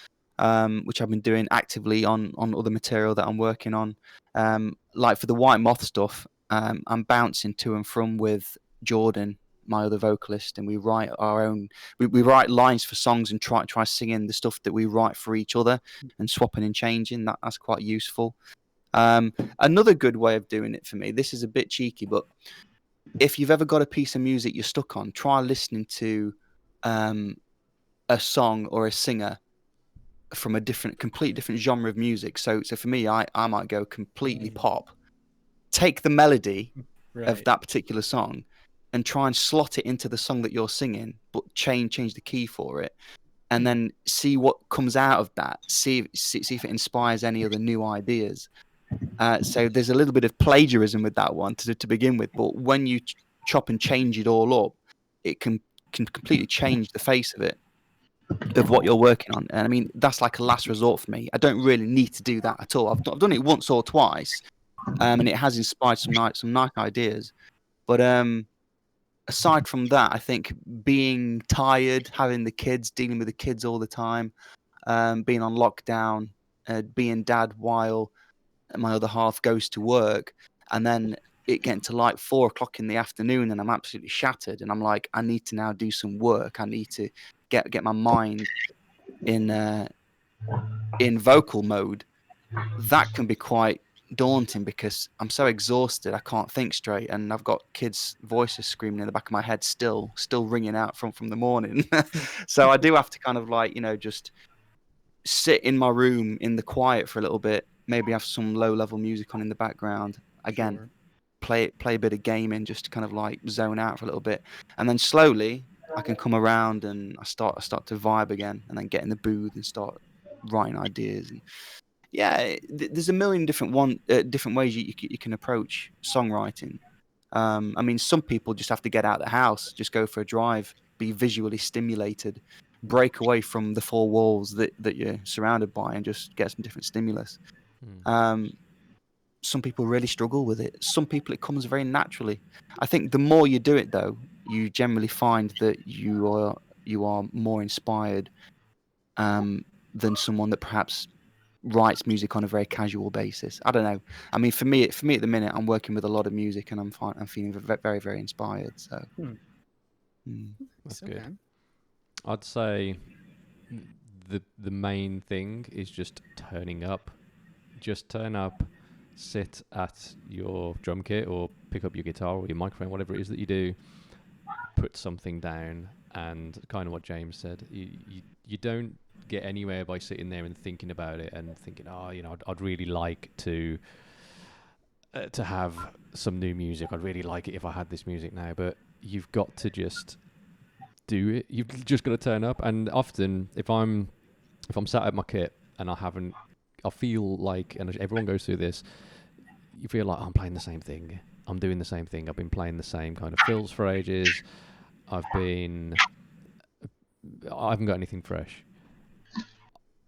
which I've been doing actively on other material that I'm working on. Like for the White Moth stuff, I'm bouncing to and from with Jordan, my other vocalist, and we write our own. We write lines for songs and try singing the stuff that we write for each other and swapping and changing. That's quite useful. Another good way of doing it for me, this is a bit cheeky, but if you've ever got a piece of music you're stuck on, try listening to a song or a singer from a completely different genre of music. So for me, I might go completely pop, take the melody of that particular song and try and slot it into the song that you're singing, but change the key for it, and then see what comes out of that. See if it inspires any other new ideas. So there's a little bit of plagiarism with that one to begin with, but when you chop and change it all up, it can completely change the face of it, of what you're working on. And I mean, that's like a last resort for me. I don't really need to do that at all. I've done it once or twice, and it has inspired some nice ideas. But aside from that, I think being tired, having the kids, dealing with the kids all the time, being on lockdown, being dad while my other half goes to work, and then it getting to like 4 o'clock in the afternoon, and I'm absolutely shattered, and I'm like, I need to now do some work. I need to get my mind in vocal mode. That can be quite daunting because I'm so exhausted, I can't think straight, and I've got kids' voices screaming in the back of my head still ringing out from the morning. So I do have to kind of like, just sit in my room in the quiet for a little bit, maybe have some low-level music on in the background. Again, Sure. play a bit of gaming just to kind of like zone out for a little bit, and then slowly I can come around and I start to vibe again, and then get in the booth and start writing ideas. And yeah, there's a million different ways you can approach songwriting. I mean, some people just have to get out of the house, just go for a drive, be visually stimulated, break away from the four walls that you're surrounded by, and just get some different stimulus. Some people really struggle with it. Some people it comes very naturally. I think the more you do it, though, you generally find that you are more inspired than someone that perhaps writes music on a very casual basis. I don't know. I mean, for me at the minute, I'm working with a lot of music, and I'm feeling very, very inspired. So That's Okay. good. I'd say the main thing is just turning up. Just turn up, sit at your drum kit or pick up your guitar or your microphone, whatever it is that you do, put something down, and kind of what James said, you don't get anywhere by sitting there and thinking about it and thinking, I'd really like to have some new music. I'd really like it if I had this music now. But you've got to just do it. You've just got to turn up. And often, if I'm sat at my kit and I feel like, and everyone goes through this, you feel like I'm playing the same thing. I'm doing the same thing. I've been playing the same kind of fills for ages. I haven't got anything fresh.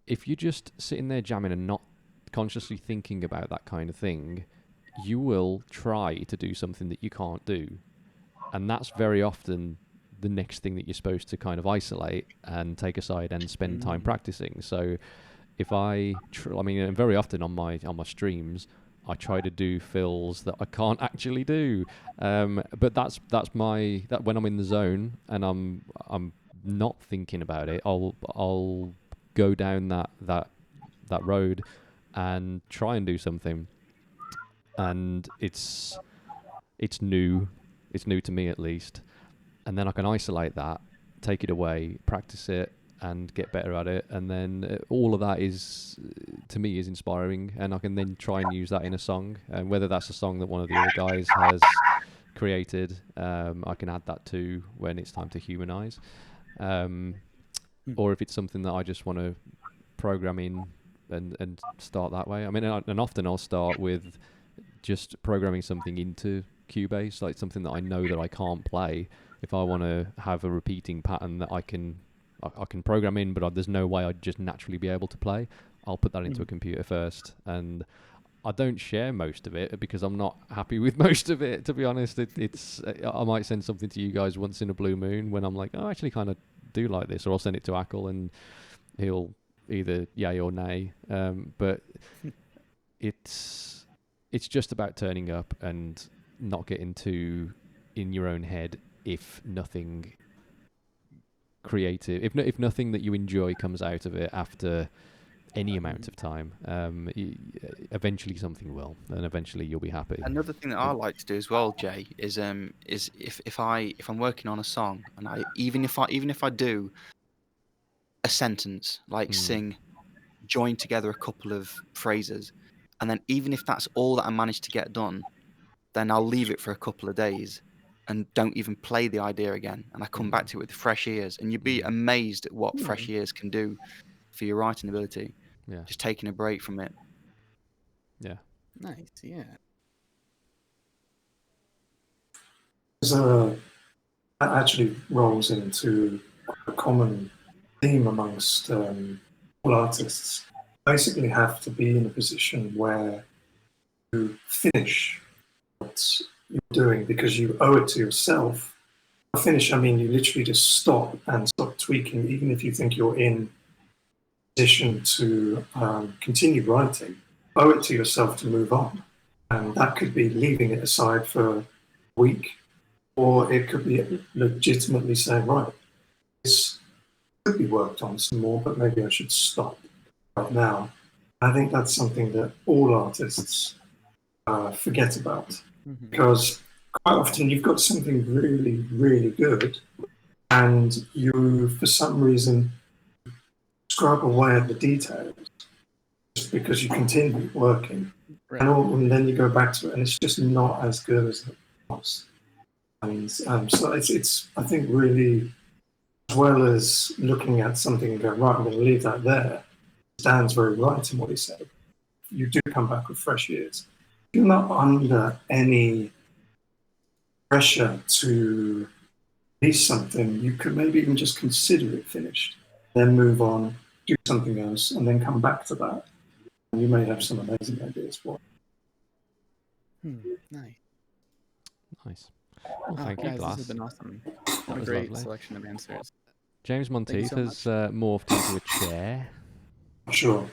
If you're just sitting there jamming and not consciously thinking about that kind of thing, you will try to do something that you can't do. And that's very often the next thing that you're supposed to kind of isolate and take aside and spend time practicing. So if and very often on my streams, I try to do fills that I can't actually do. But that's when I'm in the zone and I'm not thinking about it, I'll go down that road and try and do something. And it's new to me at least. And then I can isolate that, take it away, practice it, and get better at it. And then all of that to me is inspiring, and I can then try and use that in a song. And whether that's a song that one of the other guys has created, I can add that to when it's time to humanize. Or if it's something that I just want to program in and start that way. I mean, and often I'll start with just programming something into Cubase, like something that I know that I can't play. If I want to have a repeating pattern that I can program in, but there's no way I'd just naturally be able to play, I'll put that into a computer first. And I don't share most of it because I'm not happy with most of it, to be honest. I might send something to you guys once in a blue moon when I'm like, I actually kind of do like this, or I'll send it to Ackle and he'll either yay or nay. But it's just about turning up and not getting too in your own head if nothing creative, if nothing that you enjoy comes out of it after any amount of time. Eventually something will, and eventually you'll be happy. Another thing that I like to do as well, Jay, is if I'm working on a song, and even if I do a sentence, like sing, join together a couple of phrases, and then even if that's all that I manage to get done, then I'll leave it for a couple of days and don't even play the idea again, and I come back to it with fresh ears, and you'd be amazed at what fresh ears can do for your writing ability. Yeah. Just taking a break from it. Yeah. Nice. Yeah. That actually rolls into a common theme amongst all artists. You basically have to be in a position where you finish what you're doing because you owe it to yourself. By finish, I mean you literally just stop and stop tweaking, even if you think you're in position to continue writing. Owe it to yourself to move on. And that could be leaving it aside for a week, or it could be legitimately saying, right, this could be worked on some more, but maybe I should stop right now. I think that's something that all artists forget about, because quite often you've got something really, really good, and you, for some reason, scrub away at the details just because you continue working. Right. And then you go back to it, and it's just not as good as it was. And so it's I think really, as well as looking at something and going, right, I'm going to leave that there, Dan's very right in what he said. You do come back with fresh ears. You're not under any pressure to release something. You could maybe even just consider it finished, then move on, do something else, and then come back to that. And you may have some amazing ideas for it. Nice. Nice. Well, thank you, guys, Glass. this has been awesome. That What a was great lovely. selection of answers. James Monteith so has morphed into a chair. Sure.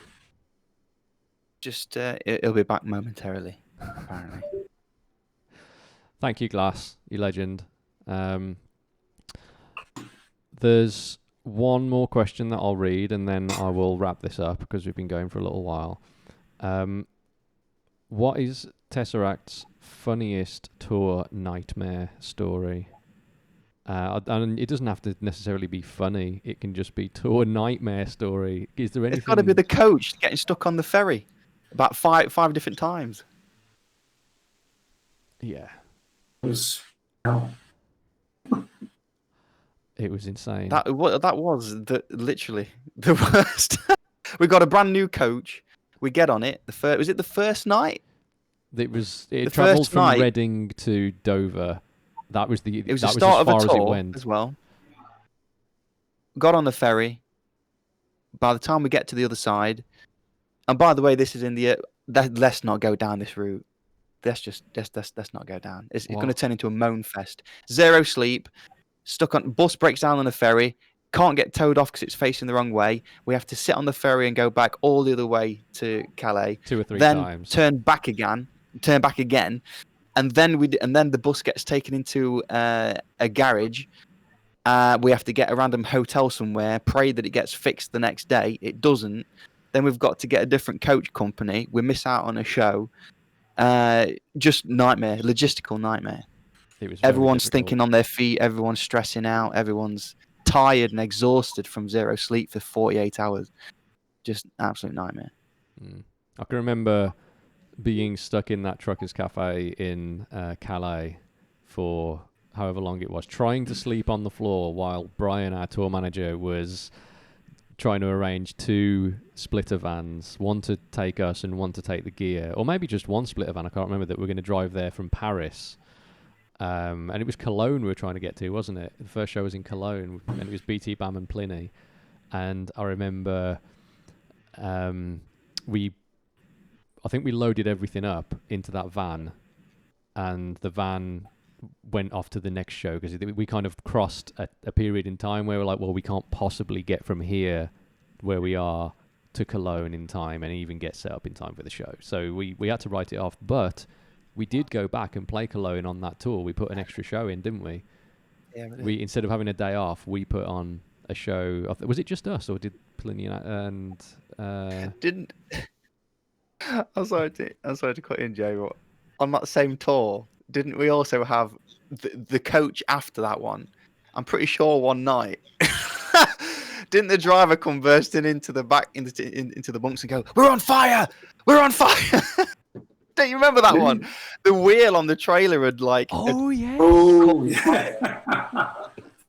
Just it'll be back momentarily, apparently. Thank you, Glass, you legend. There's one more question that I'll read, and then I will wrap this up because we've been going for a little while. What is Tesseract's funniest tour nightmare story? And it doesn't have to necessarily be funny. It can just be tour nightmare story. Is there anything? It's got to be the coach getting stuck on the ferry about five different times. Yeah. It was It was insane. That was literally the worst. We got a brand new coach. We get on it. Was it the first night? It The travelled first from night- Reading to Dover. That was the. It was that the was start as of far a as it tour went. as well. Got on the ferry. By the time we get to the other side, and by the way, this is in the. Let's not go down this route. Let's not go down. It's going to What? turn into a moan fest. Zero sleep. Stuck on bus breaks down on the ferry. Can't get towed off because it's facing the wrong way. We have to sit on the ferry and go back all the other way to Calais. 2 or 3 then times. turn back again, and then the bus gets taken into a garage. We have to get a random hotel somewhere, pray that it gets fixed the next day. It doesn't. Then we've got to get a different coach company. We miss out on a show. Just nightmare, logistical nightmare. It was very Everyone's difficult. thinking on their feet. Everyone's stressing out. Everyone's tired and exhausted from zero sleep for 48 hours. Just absolute nightmare. I can remember being stuck in that truckers cafe in Calais for however long it was, trying to sleep on the floor while Brian, our tour manager, was trying to arrange 2 splitter vans, one to take us and one to take the gear, or maybe just one splitter van. I can't remember, that we're going to drive there from Paris. And it was Cologne we were trying to get to, wasn't it? The first show was in Cologne, and it was BT Bam and Pliny. And I remember I think we loaded everything up into that van, and the van went off to the next show because we kind of crossed a period in time where we're like, well, we can't possibly get from here where we are to Cologne in time and even get set up in time for the show. So we had to write it off, but we did go back and play Cologne on that tour. We put an extra show in, didn't we? Yeah, We, instead of having a day off, we put on a show. Was it just us, or did Pliny and Didn't I'm sorry to cut in, Jay, but on that same tour, didn't we also have the coach after that one? I'm pretty sure one night, didn't the driver come bursting into the back into the bunks and go, "We're on fire! We're on fire!" Don't you remember that one? The wheel on the trailer had like. Oh yeah. Oh yeah.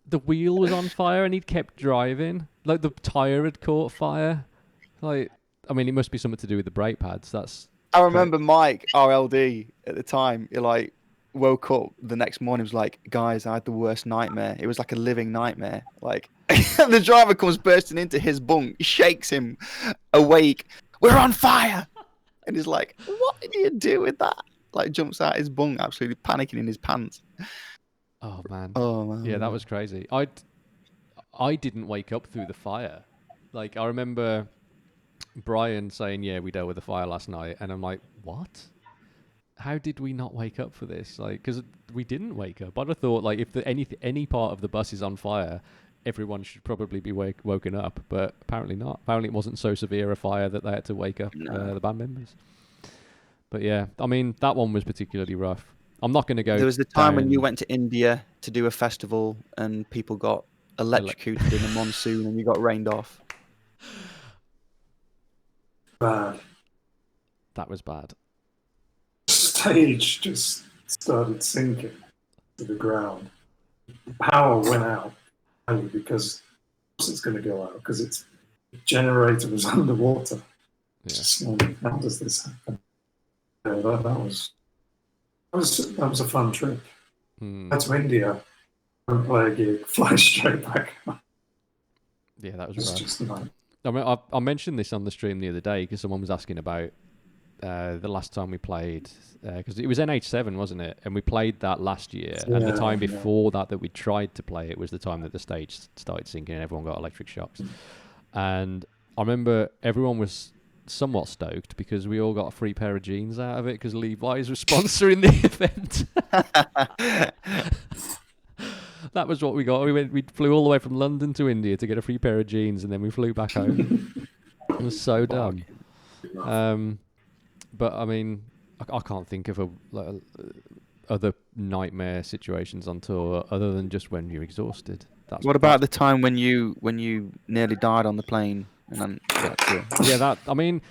The wheel was on fire and he kept driving. Like the tire had caught fire. Like, I mean, it must be something to do with the brake pads. I remember Mike, RLD, at the time, he like woke up the next morning, was like, "Guys, I had the worst nightmare. It was like a living nightmare." Like, the driver comes bursting into his bunk, shakes him awake. "We're on fire!" And he's like, "What did you do with that?" Like, jumps out his bunk, absolutely panicking in his pants. Oh man. Oh man. Yeah, that was crazy. I didn't wake up through the fire. Like, I remember Brian saying, "Yeah, we dealt with the fire last night," and I'm like, "What? How did we not wake up for this?" Like, because we didn't wake up. I'd have thought, like, if any part of the bus is on fire, everyone should probably be woken up, but apparently not. Apparently, it wasn't so severe a fire that they had to wake up the band members. But yeah, I mean, that one was particularly rough. I'm not going to go. There was the time when you went to India to do a festival and people got electrocuted in a monsoon and you got rained off. Bad. That was bad. Stage just started sinking to the ground. The power went out because it's going to go out because its generator was underwater. Yeah. Just wondering, how does this happen? Yeah, that was a fun trip. Went to India, and play a gig, fly straight back up. Yeah, that was It's rough. just nice. I mean, I mentioned this on the stream the other day because someone was asking about the last time we played, because it was NH7, wasn't it? And we played that last year, and the time before that we tried to play it was the time that the stage started sinking and everyone got electric shocks. And I remember everyone was somewhat stoked because we all got a free pair of jeans out of it because Levi's was sponsoring the event. That was what we got. We flew all the way from London to India to get a free pair of jeans, and then we flew back home. It was so dumb. But I mean, I can't think of other nightmare situations on tour other than just when you're exhausted. What about the time when you nearly died on the plane? And then,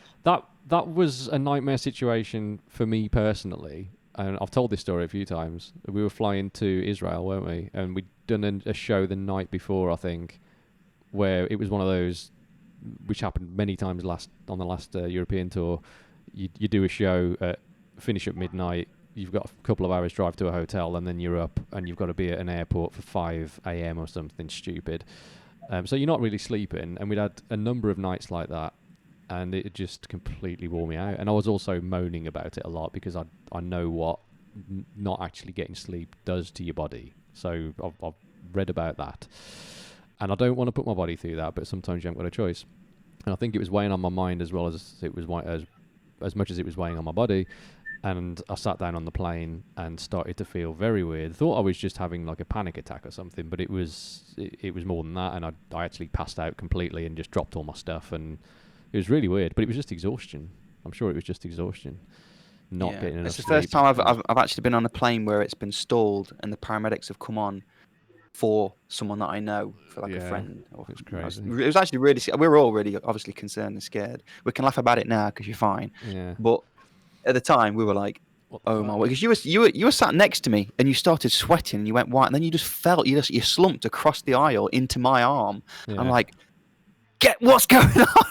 that was a nightmare situation for me personally. And I've told this story a few times. We were flying to Israel, weren't we? And we'd done a show the night before, I think, where it was one of those, which happened many times on the last European tour. You do a show, finish at midnight, you've got a couple of hours drive to a hotel, and then you're up, and you've got to be at an airport for 5 a.m. or something stupid. So you're not really sleeping, and we'd had a number of nights like that, and it just completely wore me out. And I was also moaning about it a lot because I know what not actually getting sleep does to your body. So I've read about that, and I don't want to put my body through that, but sometimes you haven't got a choice. And I think it was weighing on my mind as well as it was as much as it was weighing on my body. And I sat down on the plane and started to feel very weird. Thought I was just having like a panic attack or something, but it was more than that. And I actually passed out completely and just dropped all my stuff, and it was really weird. But it was just exhaustion. I'm sure it was just exhaustion, not getting enough sleep. It's the first time I've actually been on a plane where it's been stalled and the paramedics have come on for someone that I know, for like a friend. It's crazy. It was actually really. We were all really obviously concerned and scared. We can laugh about it now because you're fine. Yeah. But at the time, we were like, "Oh my!" Because you were sat next to me and you started sweating and you went white, and then you just felt you slumped across the aisle into my arm. Yeah. I'm like, what's going on?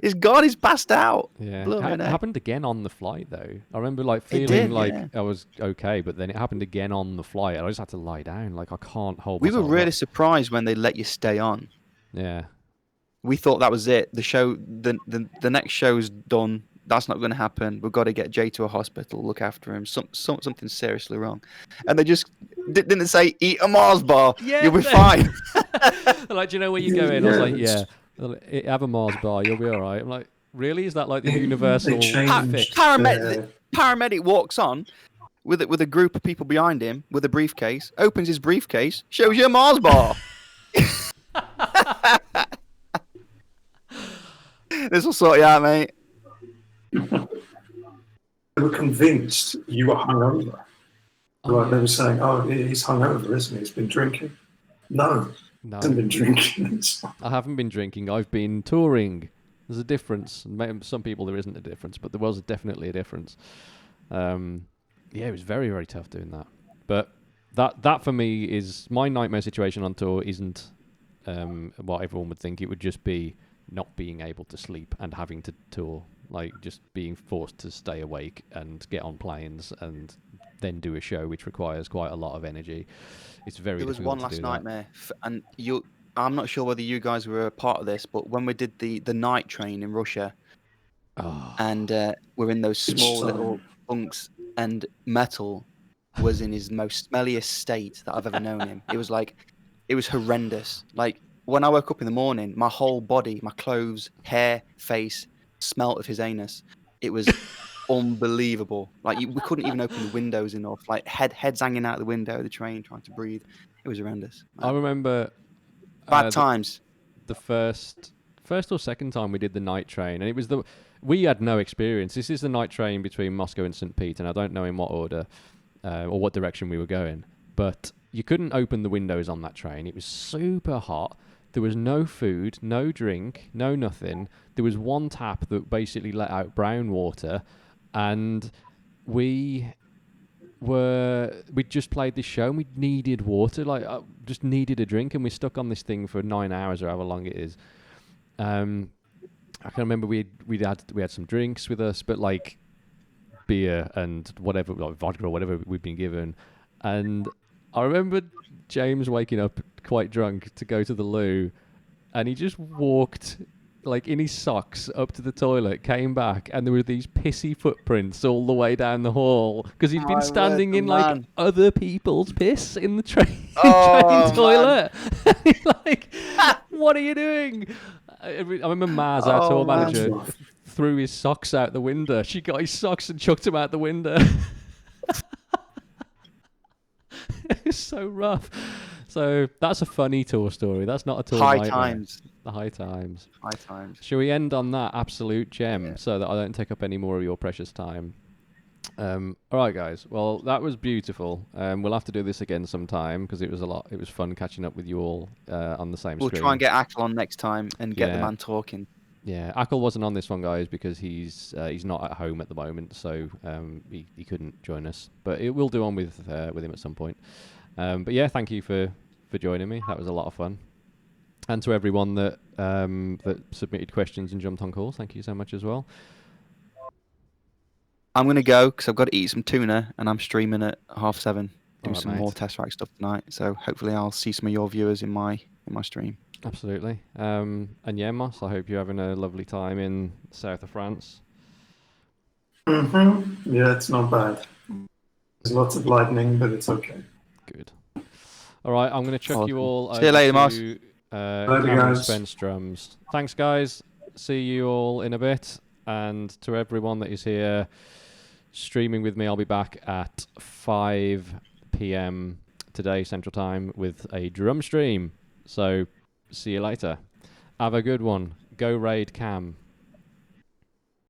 He's gone. He's passed out. Yeah, it happened again on the flight though. I remember like feeling I was okay, but then it happened again on the flight, and I just had to lie down. Like I can't hold. We were really surprised when they let you stay on. Yeah, we thought that was it. The show, the next show's done. That's not going to happen. We've got to get Jay to a hospital, look after him. Something seriously wrong. And they just didn't say, eat a Mars bar. Yeah, you'll be fine. Like, do you know where you're going? I was like, yeah, have a Mars bar. You'll be all right. I'm like, really? Is that like the universal fix? Paramedic walks on with a group of people behind him with a briefcase, opens his briefcase, shows you a Mars bar. This will sort you out, mate. They were convinced you were hungover. Like they were saying, "Oh, he's hungover, isn't he? He's been drinking." No, No, hasn't been drinking. I haven't been drinking. I've been touring. There's a difference. Some people there isn't a difference, but there was definitely a difference. Yeah, it was very, very tough doing that. But that for me is my nightmare situation on tour. Isn't what everyone would think. It would just be not being able to sleep and having to tour, like just being forced to stay awake and get on planes and then do a show, which requires quite a lot of energy. It's very. There was difficult one to last do nightmare, and I'm not sure whether you guys were a part of this, but when we did the night train in Russia, and we're in those small little bunks, and Metal was in his most smelliest state that I've ever known him. It was horrendous. Like when I woke up in the morning, my whole body, my clothes, hair, face, smelt of his anus. It was unbelievable. Like we couldn't even open the windows enough. Like heads hanging out the window of the train, trying to breathe. It was horrendous. I remember bad times. The first or second time we did the night train, and it was we had no experience. This is the night train between Moscow and St. Pete, and I don't know in what order or what direction we were going, but you couldn't open the windows on that train. It was super hot. There was no food, no drink, no nothing. There was one tap that basically let out brown water, and we just played this show and we needed water, like just needed a drink, and we're stuck on this thing for 9 hours or however long it is. I can remember we had some drinks with us, but like beer and whatever, like vodka or whatever we'd been given. And I remember James waking up quite drunk to go to the loo, and he just walked like in his socks up to the toilet, came back, and there were these pissy footprints all the way down the hall because he'd been standing in like other people's piss in the train toilet. And he's like, "What are you doing?" I remember Maz, our tour manager, threw his socks out the window. She got his socks and chucked him out the window. It was so rough. So that's a funny tour story. That's not a tour High nightmare. times. The high times. High times. Shall we end on that absolute gem so that I don't take up any more of your precious time? All right, guys. Well, that was beautiful. We'll have to do this again sometime because it was fun catching up with you all on the same We'll screen. try and get Ackle on next time and get the man talking. Yeah, Ackle wasn't on this one, guys, because he's not at home at the moment, so he couldn't join us. But we'll do on with him at some point. But yeah, thank you for joining me. That was a lot of fun. And to everyone that submitted questions and jumped on calls, thank you so much as well. I'm going to go because I've got to eat some tuna and I'm streaming at 7:30. Do some more Tesseract stuff tonight. So hopefully I'll see some of your viewers in my stream. Absolutely. And yeah, Amos, I hope you're having a lovely time in the south of France. Mm-hmm. Yeah, it's not bad. There's lots of lightning, but it's okay. Good. All right, I'm going to chuck you all See you later, Amos. to Cameron Spence drums. Thanks, guys. See you all in a bit. And to everyone that is here streaming with me, I'll be back at 5 p.m. today, Central Time, with a drum stream. So see you later. Have a good one. Go raid Cam.